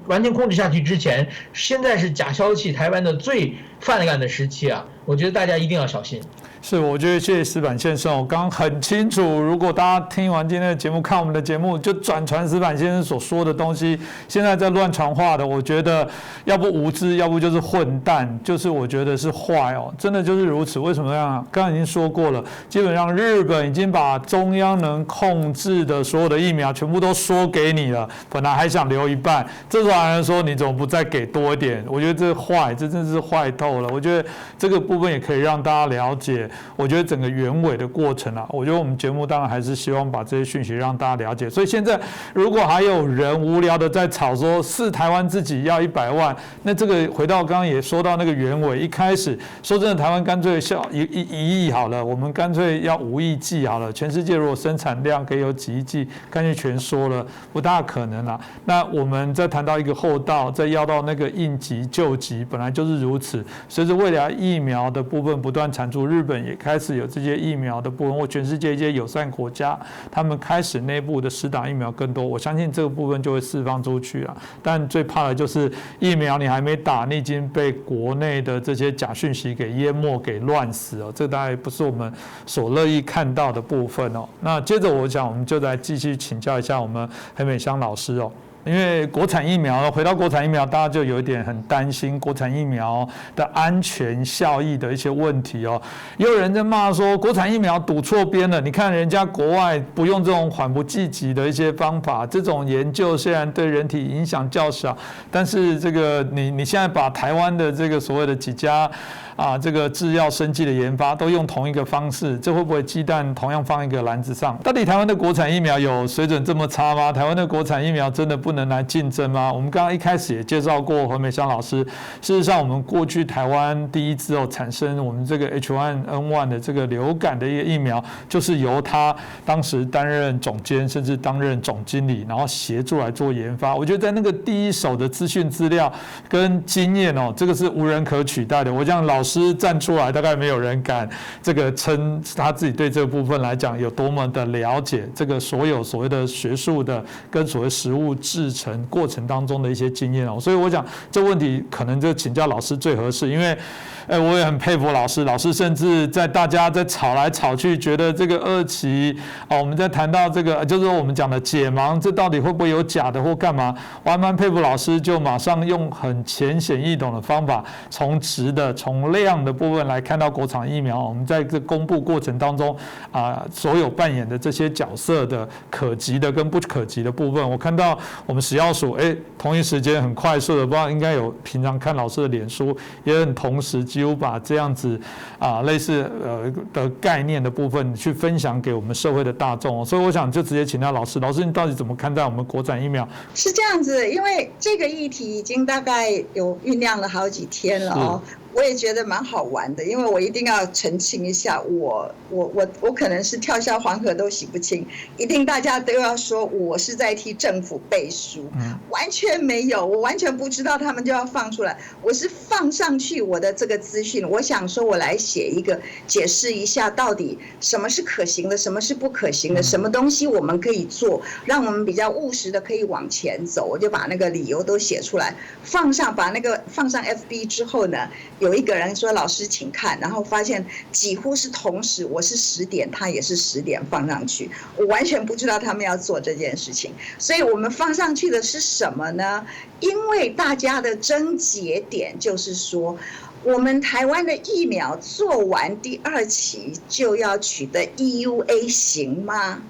完全控制下去之前，现在是假消息台湾的最泛滥的时期啊！我觉得大家一定要小心。是，我觉得谢谢石板先生，我刚刚很清楚，如果大家听完今天的节目，看我们的节目，就转传石板先生所说的东西，现在在乱传话的，我觉得要不无知，要不就是混蛋，就是我觉得是坏哦，真的就是如此。为什么样？刚刚已经说过了，基本上日本已经把中央能控制的所有的疫苗全部都说给你了，本来还想留一半，这时候还能说你怎么不再给多一点？我觉得这坏，这真是坏透了。我觉得这个部分也可以让大家了解。我觉得整个原委的过程啊，我觉得我们节目当然还是希望把这些讯息让大家了解。所以现在如果还有人无聊的在吵说是台湾自己要100万，那这个回到刚刚也说到那个原委，一开始说真的，台湾干脆一亿好了，我们干脆要5亿剂好了。全世界如果生产量可以有几亿剂，干脆全说了，不大可能啦。那我们再谈到一个后道，再要到那个应急救急，本来就是如此。随着未来疫苗的部分不断产出，日本也开始有这些疫苗的部分，或全世界一些友善国家，他们开始内部的施打疫苗更多，我相信这个部分就会释放出去了。但最怕的就是疫苗你还没打，你已经被国内的这些假讯息给淹没、给乱死了，这大概不是我们所乐意看到的部分哦。那接着我想，我们就来继续请教一下我们黑美香老师哦。因为国产疫苗，回到国产疫苗，大家就有一点很担心国产疫苗的安全效益的一些问题哦。也有人在骂说国产疫苗赌错边了，你看人家国外不用这种缓不济急的一些方法，这种研究虽然对人体影响较小，但是这个你现在把台湾的这个所谓的几家这个制药生技的研发都用同一个方式，这会不会鸡蛋同样放一个篮子上？到底台湾的国产疫苗有水准这么差吗？台湾的国产疫苗真的不能来竞争吗？我们刚刚一开始也介绍过何美香老师，事实上我们过去台湾第一支产生我们这个 H1N1 的这个流感的一个疫苗，就是由他当时担任总监，甚至担任总经理，然后协助来做研发。我觉得在那个第一手的资讯资料跟经验这个是无人可取代的。我讲老老师站出来，大概没有人敢这个称他自己对这个部分来讲有多么的了解这个所谓的学术的跟所谓实务制成过程当中的一些经验哦。所以我想这问题可能就请教老师最合适，因为我也很佩服老师，老师甚至在大家在吵来吵去，觉得这个2期我们在谈到这个就是说我们讲的解盲，这到底会不会有假的或干嘛？我还蛮佩服老师，就马上用很浅显易懂的方法，从质的、从量的部分来看到国产疫苗，我们在这公布过程当中所有扮演的这些角色的可及的跟不可及的部分。我看到我们食药署同一时间很快速的，不知道应该有平常看老师的脸书，也很同时几乎把这样子类似的概念的部分去分享给我们社会的大众。所以我想就直接请教老师，你到底怎么看待我们国产疫苗？是这样子，因为这个议题已经大概有酝酿了好几天了哦。我也觉得蛮好玩的，因为我一定要澄清一下，我可能是跳下黄河都洗不清，一定大家都要说我是在替政府背书，完全没有，我完全不知道他们就要放出来，我是放上去我的这个资讯，我想说我来写一个解释一下到底什么是可行的，什么是不可行的，什么东西我们可以做，让我们比较务实的可以往前走，我就把那个理由都写出来，把那个放上 FB 之后呢，有一个人说老师请看，然后发现几乎是同时，我是10点，他也是10点放上去，我完全不知道他们要做这件事情，所以我们放上去的是什么呢？因为大家的症结点就是说，我们台湾的疫苗做完第2期就要取得 EUA 行吗？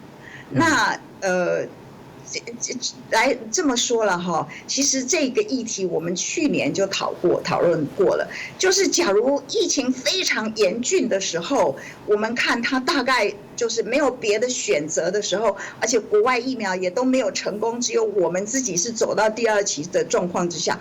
那来这么说了哈，其实这个议题我们去年就讨论过了，就是假如疫情非常严峻的时候，我们看它大概就是没有别的选择的时候，而且国外疫苗也都没有成功，只有我们自己是走到第2期的状况之下。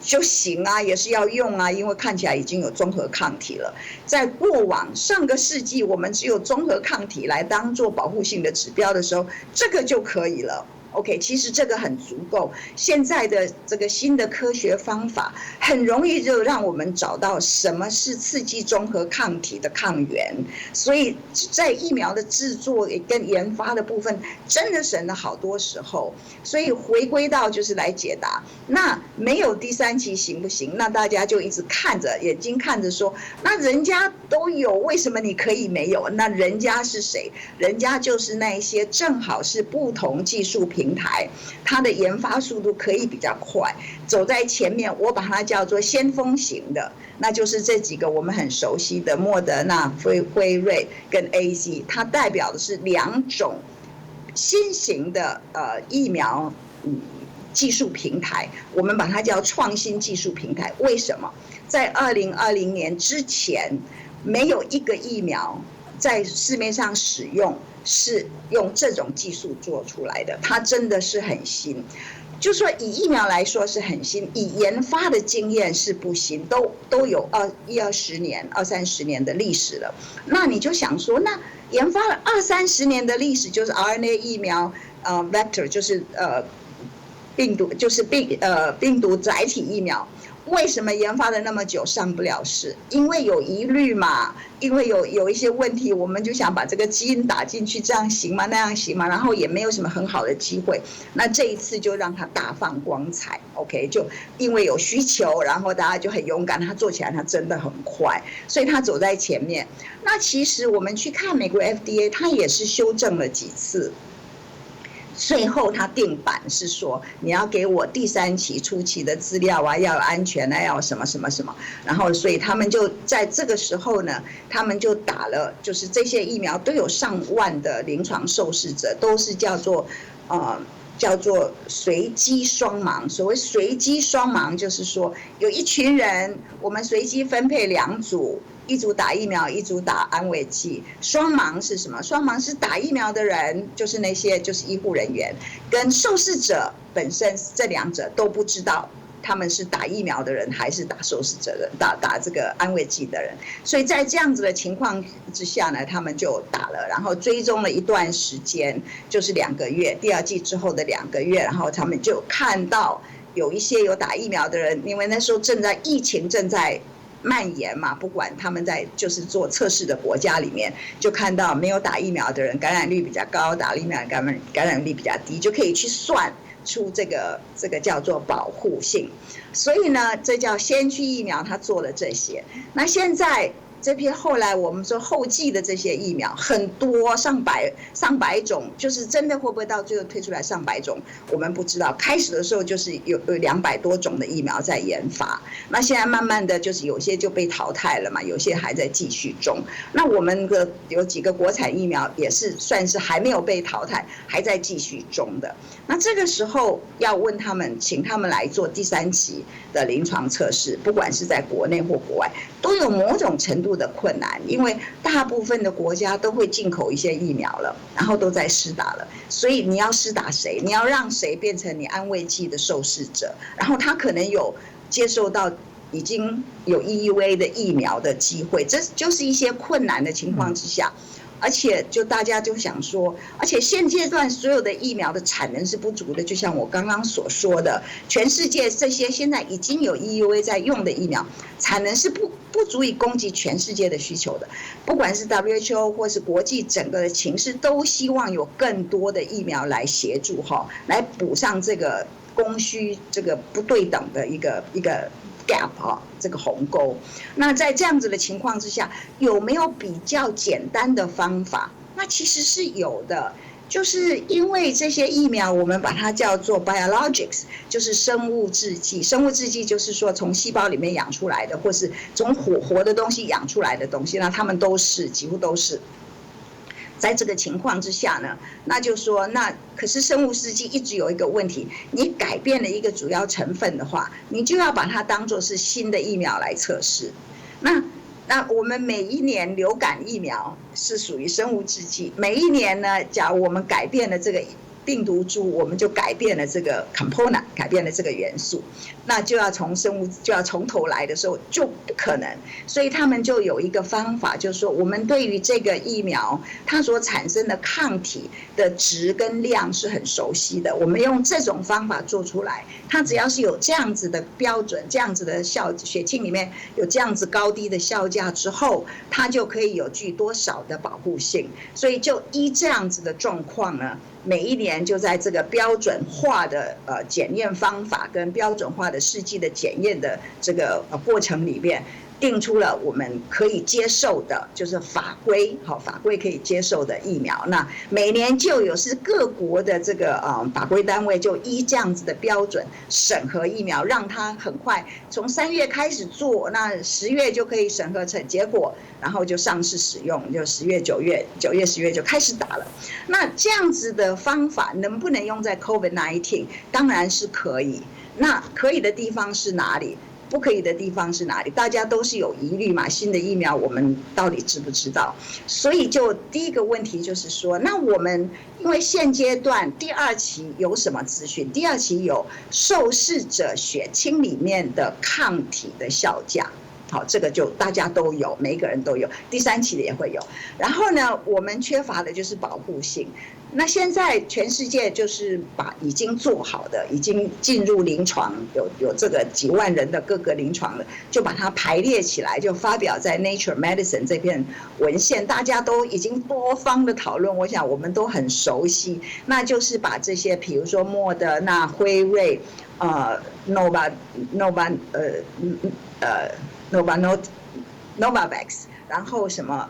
就行啊，也是要用啊，因为看起来已经有综合抗体了。在过往上个世纪，我们只有综合抗体来当做保护性的指标的时候，这个就可以了。OK， 其实这个很足够。现在的这个新的科学方法，很容易就让我们找到什么是刺激综合抗体的抗原。所以在疫苗的制作跟研发的部分，真的省了好多时候。所以回归到就是来解答，那没有第3期行不行？那大家就一直眼睛看着说，那人家都有，为什么你可以没有？那人家是谁？人家就是那一些正好是不同技术平台，它的研发速度可以比较快，走在前面，我把它叫做先锋型的，那就是这几个我们很熟悉的莫德纳、辉瑞跟 AZ， 它代表的是2种新型的疫苗技术平台，我们把它叫创新技术平台。为什么？在2020年之前，没有一个疫苗在市面上使用是用这种技术做出来的，它真的是很新。就说以疫苗来说是很新，以研发的经验是不新，都有20-30年、20-30年的历史了。那你就想说，那研发了20-30年的历史，就是 RNA 疫苗，vector 就是病毒载体疫苗。为什么研发了那么久上不了市？因为有疑虑嘛，因为有一些问题，我们就想把这个基因打进去，这样行吗？那样行吗？然后也没有什么很好的机会。那这一次就让它大放光彩 ，OK？ 就因为有需求，然后大家就很勇敢，它做起来它真的很快，所以它走在前面。那其实我们去看美国 FDA， 它也是修正了几次。最后他定版是说，你要给我第3期初期的资料啊，要有安全啊，要有什么什么什么，然后所以他们就在这个时候呢，他们就打了，就是这些疫苗都有上万的临床受试者，都是叫做随机双盲。所谓随机双盲，就是说有一群人，我们随机分配2组。一组打疫苗，一组打安慰剂。双盲是什么？双盲是打疫苗的人，就是那些就是医护人员，跟受试者本身这2者都不知道他们是打疫苗的人还是打受试者的打这个安慰剂的人。所以在这样子的情况之下呢，他们就打了，然后追踪了一段时间，就是2个月，第2剂之后的2个月，然后他们就看到有一些有打疫苗的人，因为那时候疫情正在蔓延嘛，不管他们在就是做测试的国家里面，就看到没有打疫苗的人感染率比较高，打了疫苗的感染率比较低，就可以去算出这个叫做保护性。所以呢，这叫先驱疫苗，它做了这些。那现在这批后来我们说后继的这些疫苗很多上百种，就是真的会不会到最后推出来上百种，我们不知道。开始的时候就是有200多种的疫苗在研发，那现在慢慢的就是有些就被淘汰了嘛，有些还在继续中。那我们的有几个国产疫苗也是算是还没有被淘汰，还在继续中的。那这个时候要问他们，请他们来做第3期的临床测试，不管是在国内或国外，都有某种程度的困难，因为大部分的国家都会进口一些疫苗了，然后都在施打了，所以你要施打谁，你要让谁变成你安慰剂的受试者，然后他可能有接受到已经有 EUA 的疫苗的机会，这就是一些困难的情况之下。而且就大家就想说，而且现阶段所有的疫苗的产能是不足的，就像我刚刚所说的，全世界这些现在已经有 EUA 在用的疫苗，产能是不足以供给全世界的需求的。不管是 WHO 或是国际整个的情势，都希望有更多的疫苗来协助来补上这个供需这个不对等的一个gap 这个鸿沟。那在这样子的情况之下，有没有比较简单的方法？那其实是有的，就是因为这些疫苗我们把它叫做 biologics， 就是生物制剂。生物制剂就是说从细胞里面养出来的，或是从活的东西养出来的东西，那它们几乎都是。在这个情况之下呢，那就说可是生物制剂一直有一个问题，你改变了一个主要成分的话，你就要把它当作是新的疫苗来测试。那我们每一年流感疫苗是属于生物制剂，每一年呢，假如我们改变了这个病毒株，我们就改变了这个 component， 改变了这个元素，那就要从头来的时候就不可能，所以他们就有一个方法，就是说我们对于这个疫苗它所产生的抗体的值跟量是很熟悉的，我们用这种方法做出来，它只要是有这样子的标准，这样子的血清里面有这样子高低的效价之后，它就可以有具多少的保护性，所以就依这样子的状况呢，每一年就在这个标准化的检验方法跟标准化的试剂的检验的这个过程里面，定出了我们可以接受的，就是法规可以接受的疫苗。那每年就有是各国的这个法规单位就依这样子的标准审核疫苗，让它很快从3月开始做，那10月就可以审核成结果，然后就上市使用，就10月、9月、10月就开始打了。那这样子的方法能不能用在 COVID-19？ 当然是可以。那可以的地方是哪里？不可以的地方是哪里？大家都是有疑虑嘛，新的疫苗我们到底知不知道？所以就第一个问题就是说，那我们因为现阶段第2期有什么资讯？第2期有受试者血清里面的抗体的效价。好，这个就大家都有，每一个人都有，第3期的也会有。然后呢，我们缺乏的就是保护性。那现在全世界就是把已经做好的，已经进入临床，有这个几万人的各个临床的，就把它排列起来，就发表在 Nature Medicine 这篇文献，大家都已经多方的讨论，我想我们都很熟悉。那就是把这些，比如说莫德纳、辉瑞、Novavax， 然后什么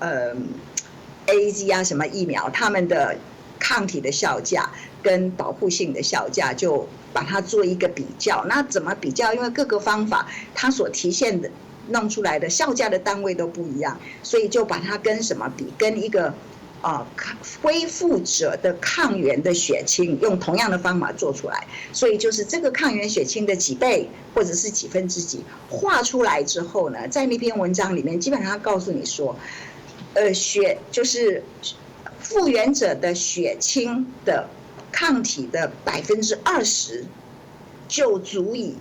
AZ 啊，什么疫苗，他们的抗体的效价跟保护性的效价，就把它做一个比较。那怎么比较？因为各个方法它所体现的弄出来的效价的单位都不一样，所以就把它跟什么比？跟一个恢复者的抗原的血清用同样的方法做出来，所以就是这个抗原血清的几倍或者是几分之几画出来之后呢，在那篇文章里面基本上告诉你说，就是复原者的血清的抗体的20%就足以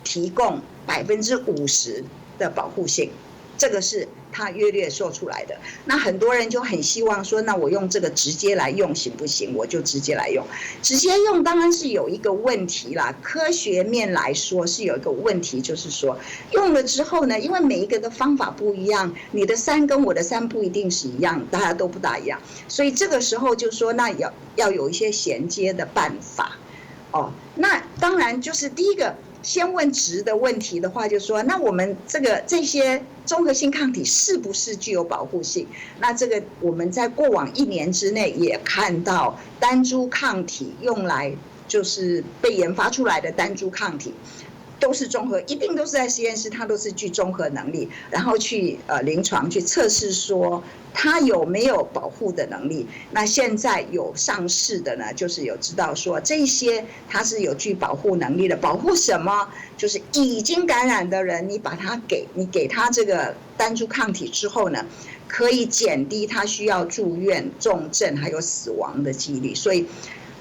提供50%的保护性。这个是他约略说出来的。那很多人就很希望说，那我用这个直接来用行不行？我就直接来用。直接用当然是有一个问题啦，科学面来说是有一个问题，就是说用了之后呢，因为每一个的方法不一样，你的3跟我的3不一定是一样，大家都不大一样，所以这个时候就说那要有一些衔接的办法。那当然就是第一个。先问值的问题的话，就说那我们这些综合性抗体是不是具有保护性？那这个我们在过往1年之内也看到单株抗体用来就是被研发出来的单株抗体。都是综合，一定都是在实验室，它都是具综合能力，然后去临床去测试说它有没有保护的能力。那现在有上市的呢，就是有知道说这些它是有具保护能力的。保护什么？就是已经感染的人，你给他这个单株抗体之后呢，可以减低他需要住院、重症还有死亡的几率。所以。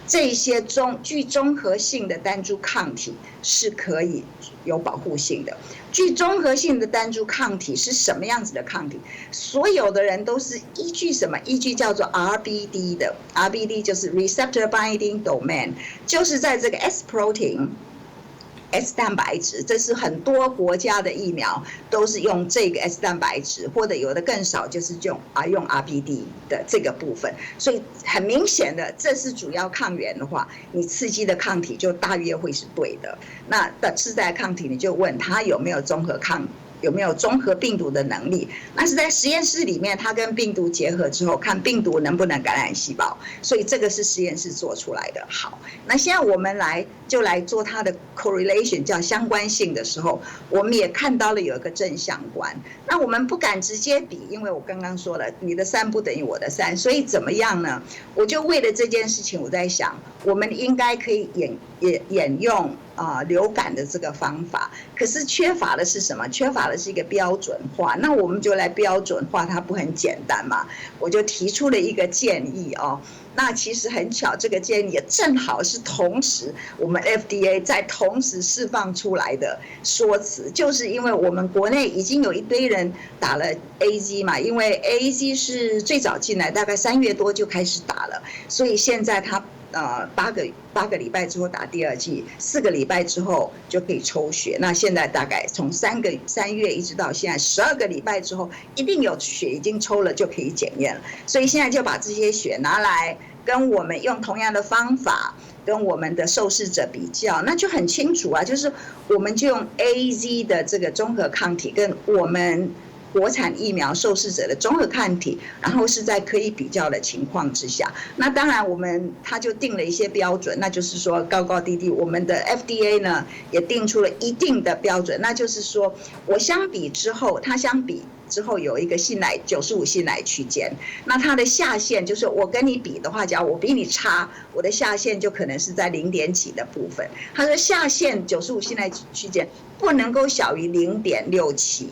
这些具综合性的单株抗体是可以有保护性的。具综合性的单株抗体是什么样子的抗体？所有的人都是依据什么？依据叫做 RBD 的 ，RBD 就是 Receptor Binding Domain， 就是在这个 S protein。S 蛋白质，这是很多国家的疫苗都是用这个 S 蛋白质，或者有的更少，就是用 RBD 的这个部分。所以很明显的，这是主要抗原的话，你刺激的抗体就大约会是对的。那次在抗体，你就问他有没有综合病毒的能力？那是在实验室里面，它跟病毒结合之后，看病毒能不能感染细胞。所以这个是实验室做出来的。好，那现在我们来做它的 correlation， 叫相关性的时候，我们也看到了有一个正相关。那我们不敢直接比，因为我刚刚说了，你的3不等于我的3，所以怎么样呢？我就为了这件事情，我在想，我们应该可以沿用流感的这个方法，可是缺乏的是什么？缺乏的是一个标准化。那我们就来标准化，它不很简单嘛？我就提出了一个建议那其实很巧，这个建议也正好是同时我们 FDA 在同时释放出来的说辞，就是因为我们国内已经有一堆人打了 AZ 嘛，因为 AZ 是最早进来，大概3月多就开始打了，所以现在它8个礼拜之后打第2剂，4个礼拜之后就可以抽血。那现在大概从3月一直到现在12个礼拜之后，一定有血已经抽了就可以检验了。所以现在就把这些血拿来跟我们用同样的方法跟我们的受试者比较，那就很清楚啊，就是我们就用 AZ 的这个综合抗体跟我们国产疫苗受试者的综合抗体，然后是在可以比较的情况之下，那当然他就定了一些标准，那就是说高高低低，我们的 FDA 呢也定出了一定的标准，那就是说我相比之后，有一个95信赖区间，那它的下限就是我跟你比的话，假如我比你差，我的下限就可能是在0点几的部分。他说下限95信赖区间不能够小于0.67。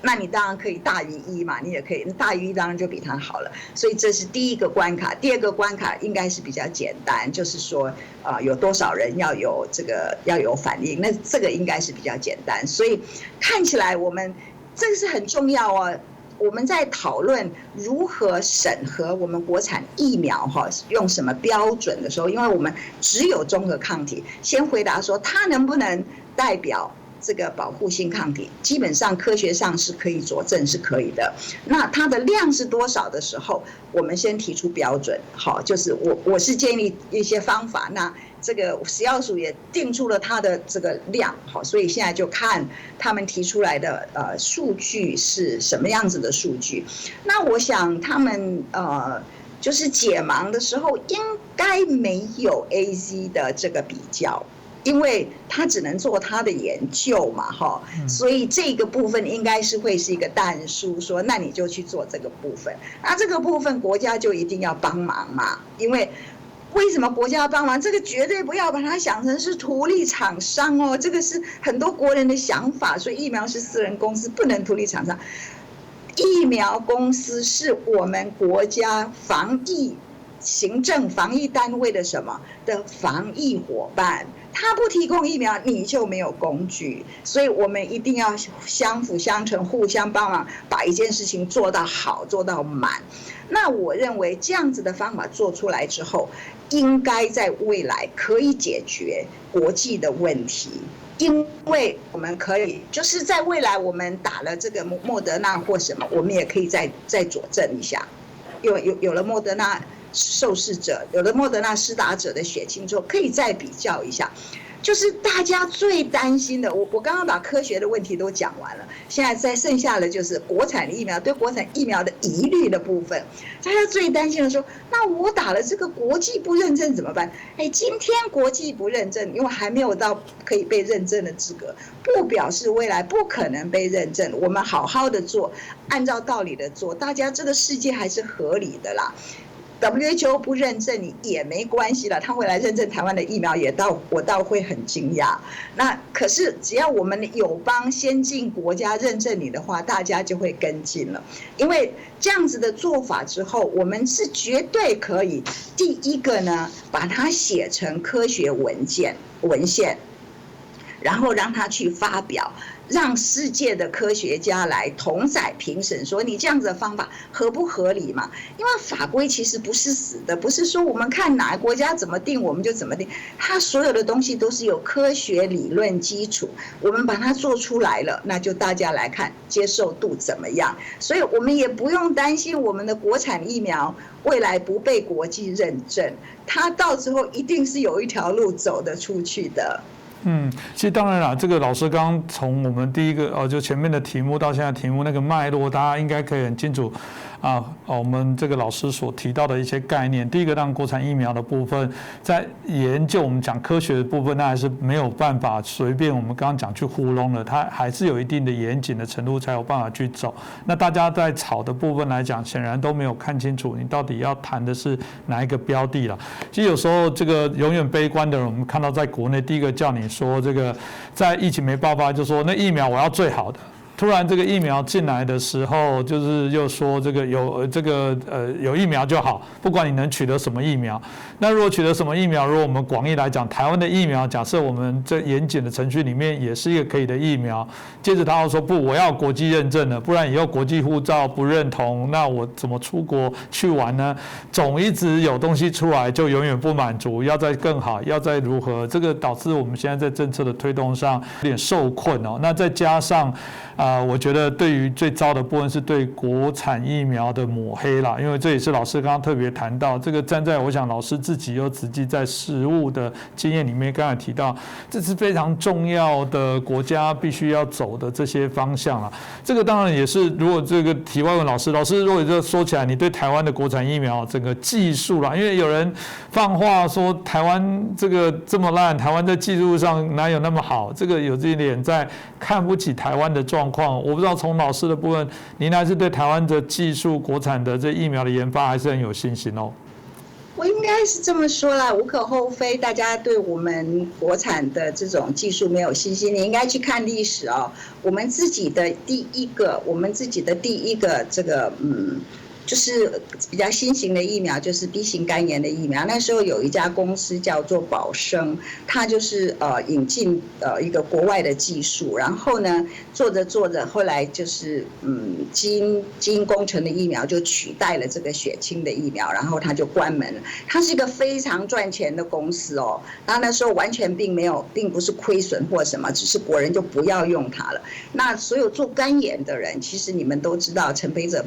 那你当然可以大于1嘛，你也可以大于1，当然就比它好了。所以这是第一个关卡。第二个关卡应该是比较简单，就是说有多少人要有反应，那这个应该是比较简单。所以看起来我们这个是很重要哦。我们在讨论如何审核我们国产疫苗用什么标准的时候，因为我们只有综合抗体，先回答说它能不能代表这个保护性抗体，基本上科学上是可以佐证，是可以的。那它的量是多少的时候，我们先提出标准。好，就是我是建立一些方法，那这个食药署也定出了它的这个量。好，所以现在就看他们提出来的数据是什么样子的数据。那我想他们就是解盲的时候应该没有 AZ 的这个比较。因为他只能做他的研究嘛，所以这个部分应该是会是一个但书，说那你就去做这个部分，那这个部分国家就一定要帮忙嘛，因为为什么国家要帮忙？这个绝对不要把它想成是图利厂商哦，这个是很多国人的想法，所以疫苗是私人公司，不能图利厂商。疫苗公司是我们国家行政防疫单位的什么的防疫伙伴，他不提供疫苗，你就没有工具。所以我们一定要相辅相成，互相帮忙，把一件事情做到好，做到满。那我认为这样子的方法做出来之后，应该在未来可以解决国际的问题。因为我们可以，就是在未来我们打了这个莫德纳或什么，我们也可以再佐证一下，有了莫德纳受试者，有了莫德纳施打者的血清之后，可以再比较一下。就是大家最担心的，我刚刚把科学的问题都讲完了，现在再剩下的就是国产疫苗对国产疫苗的疑虑的部分。大家最担心的说，那我打了这个国际不认证怎么办？今天国际不认证，因为还没有到可以被认证的资格，不表示未来不可能被认证。我们好好的做，按照道理的做，大家这个世界还是合理的啦。WHO 不认证你也没关系了，他会来认证台湾的疫苗，我倒会很惊讶。那可是只要我们的友邦先进国家认证你的话，大家就会跟进了。因为这样子的做法之后，我们是绝对可以第一个呢，把它写成科学文献，然后让它去发表。让世界的科学家来同载评审，说你这样子的方法合不合理嘛？因为法规其实不是死的，不是说我们看哪个国家怎么定我们就怎么定，它所有的东西都是有科学理论基础，我们把它做出来了，那就大家来看接受度怎么样。所以我们也不用担心我们的国产疫苗未来不被国际认证，它到时候一定是有一条路走得出去的。其实当然啦，这个老师刚刚从我们第一个就前面的题目到现在题目那个脉络，大家应该可以很清楚我们这个老师所提到的一些概念。第一个，让国产疫苗的部分，在研究我们讲科学的部分，那还是没有办法随便我们刚刚讲去糊弄了，它还是有一定的严谨的程度才有办法去走。那大家在炒的部分来讲，显然都没有看清楚你到底要谈的是哪一个标的了。其实有时候这个永远悲观的人，我们看到在国内第一个叫你说这个在疫情没爆发就说那疫苗我要最好的，突然这个疫苗进来的时候，就是又说这个有疫苗就好，不管你能取得什么疫苗。那如果取得什么疫苗，如果我们广义来讲，台湾的疫苗，假设我们这严谨的程序里面也是一个可以的疫苗，接着他又说不，我要国际认证了，不然以后国际护照不认同，那我怎么出国去玩呢？总一直有东西出来，就永远不满足，要再更好，要再如何？这个导致我们现在在政策的推动上有点受困哦。那再加上我觉得对于最糟的部分是对国产疫苗的抹黑啦，因为这也是老师刚刚特别谈到，这个站在我想老师自己又实际在实务的经验里面，刚才提到这是非常重要的国家必须要走的这些方向啦。这个当然也是，如果这个题外问老师如果这说起来，你对台湾的国产疫苗整个技术啦，因为有人放话说台湾这个这么烂，台湾在技术上哪有那么好，这个有这一点在看不起台湾的状况。我不知道从老师的部分，您还是对台湾的技术、国产的这疫苗的研发还是很有信心哦。我应该是这么说啦，无可厚非，大家对我们国产的这种技术没有信心，你应该去看历史哦。我们自己的第一个这个就是比较新型的疫苗，就是 B 型肝炎的疫苗。那时候有一家公司叫做宝生，它就是引进一个国外的技术，然后呢做着，后来就是基因工程的疫苗就取代了这个血清的疫苗，然后它就关门了。它是一个非常赚钱的公司哦，然后那时候完全并不是亏损或什么，只是国人就不要用它了。那所有做肝炎的人，其实你们都知道，陈培哲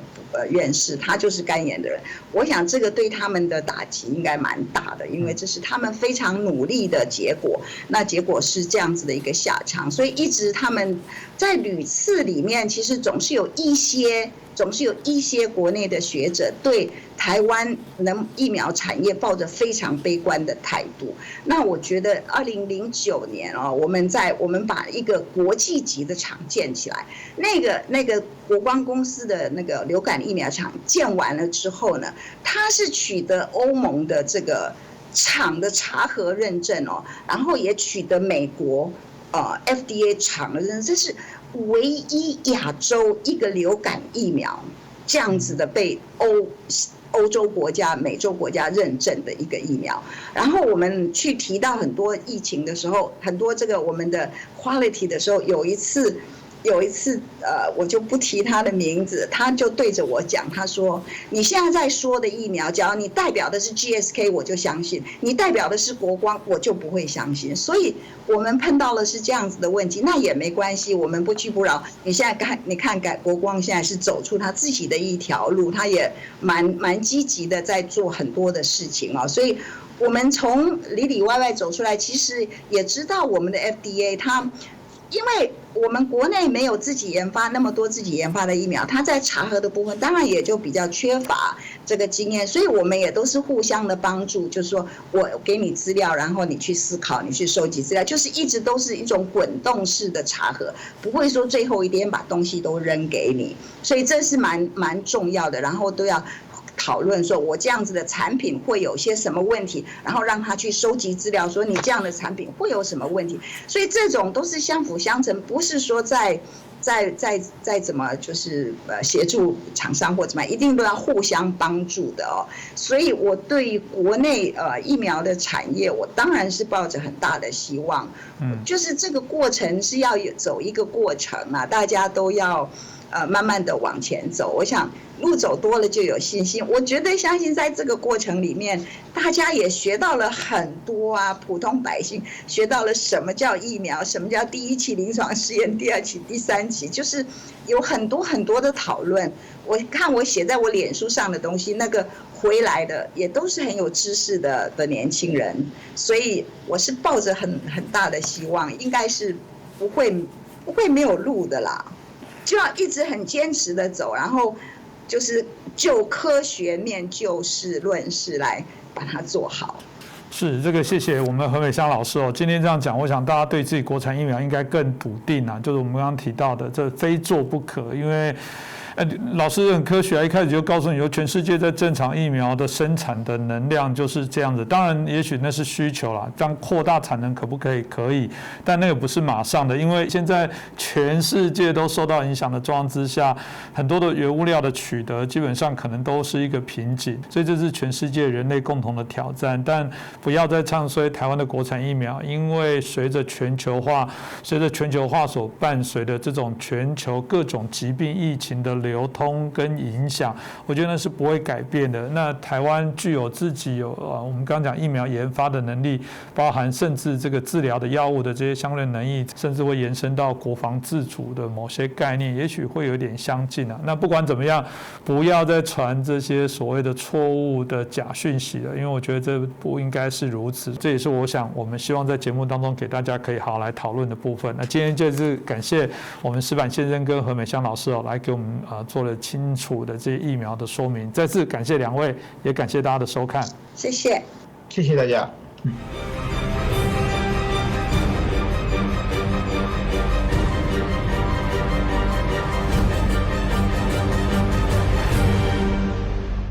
院士他就是肝炎的人，我想这个对他们的打击应该蛮大的，因为这是他们非常努力的结果，那结果是这样子的一个下场，所以一直他们在屡次里面，其实总是有一些国内的学者对台湾疫苗产业抱着非常悲观的态度。那我觉得2009年我们把一个国际级的厂建起来，那个国光公司的那个流感疫苗厂建完了之后呢，它是取得欧盟的这个厂的查核认证然后也取得美国FDA 厂的认证，这是唯一亚洲一个流感疫苗这样子的被欧洲国家、美洲国家认证的一个疫苗。然后我们去提到很多疫情的时候，很多这个我们的 quality 的时候，有一次，我就不提他的名字，他就对着我讲，他说：“你现在在说的疫苗，假如你代表的是 GSK， 我就相信；你代表的是国光，我就不会相信。”所以，我们碰到的是这样子的问题，那也没关系，我们不屈不挠。你现在你看国光现在是走出他自己的一条路，他也蛮积极的在做很多的事情啊，所以。我们从里里外外走出来，其实也知道我们的 FDA 它，因为我们国内没有自己研发那么多自己研发的疫苗，它在查核的部分当然也就比较缺乏这个经验，所以我们也都是互相的帮助，就是说我给你资料，然后你去思考，你去收集资料，就是一直都是一种滚动式的查核，不会说最后一天把东西都扔给你，所以这是蛮重要的，然后都要。讨论说，我这样子的产品会有些什么问题，然后让他去收集资料，说你这样的产品会有什么问题，所以这种都是相辅相成，不是说再怎么就是协助厂商或怎么样，一定都要互相帮助的哦。所以我对于国内疫苗的产业，我当然是抱着很大的希望，就是这个过程是要走一个过程啊，大家都要。慢慢的往前走，我想路走多了就有信心。我绝对相信，在这个过程里面，大家也学到了很多啊，普通百姓学到了什么叫疫苗，什么叫第1期临床试验，第2期、第3期，就是有很多很多的讨论。我看我写在我脸书上的东西，那个回来的也都是很有知识的年轻人，所以我是抱着很大的希望，应该是不会没有路的啦。就要一直很坚持的走，然后就是就科学面、就事论事来把它做好。是这个，谢谢我们何美香老师哦。今天这样讲，我想大家对自己国产疫苗应该更笃定啊，就是我们刚刚提到的，这非做不可，因为。老师很科学啊，一开始就告诉你说，全世界在正常疫苗的生产的能量就是这样子。当然，也许那是需求啦，这样扩大产能可不可以？可以，但那个不是马上的，因为现在全世界都受到影响的状况之下，很多的原物料的取得基本上可能都是一个瓶颈，所以这是全世界人类共同的挑战。但不要再唱衰台湾的国产疫苗，因为随着全球化所伴随的这种全球各种疾病疫情的流通跟影响，我觉得那是不会改变的。那台湾具有自己我们刚刚讲疫苗研发的能力，包含甚至这个治疗的药物的这些相关能力，甚至会延伸到国防自主的某些概念，也许会有点相近啊。那不管怎么样，不要再传这些所谓的错误的假讯息了，因为我觉得这不应该是如此。这也是我想我们希望在节目当中给大家可以好好来讨论的部分。那今天就是感谢我们石板先生跟何美香老师来给我们做了清楚的这些疫苗的说明，再次感谢两位，也感谢大家的收看，谢谢，谢谢大家。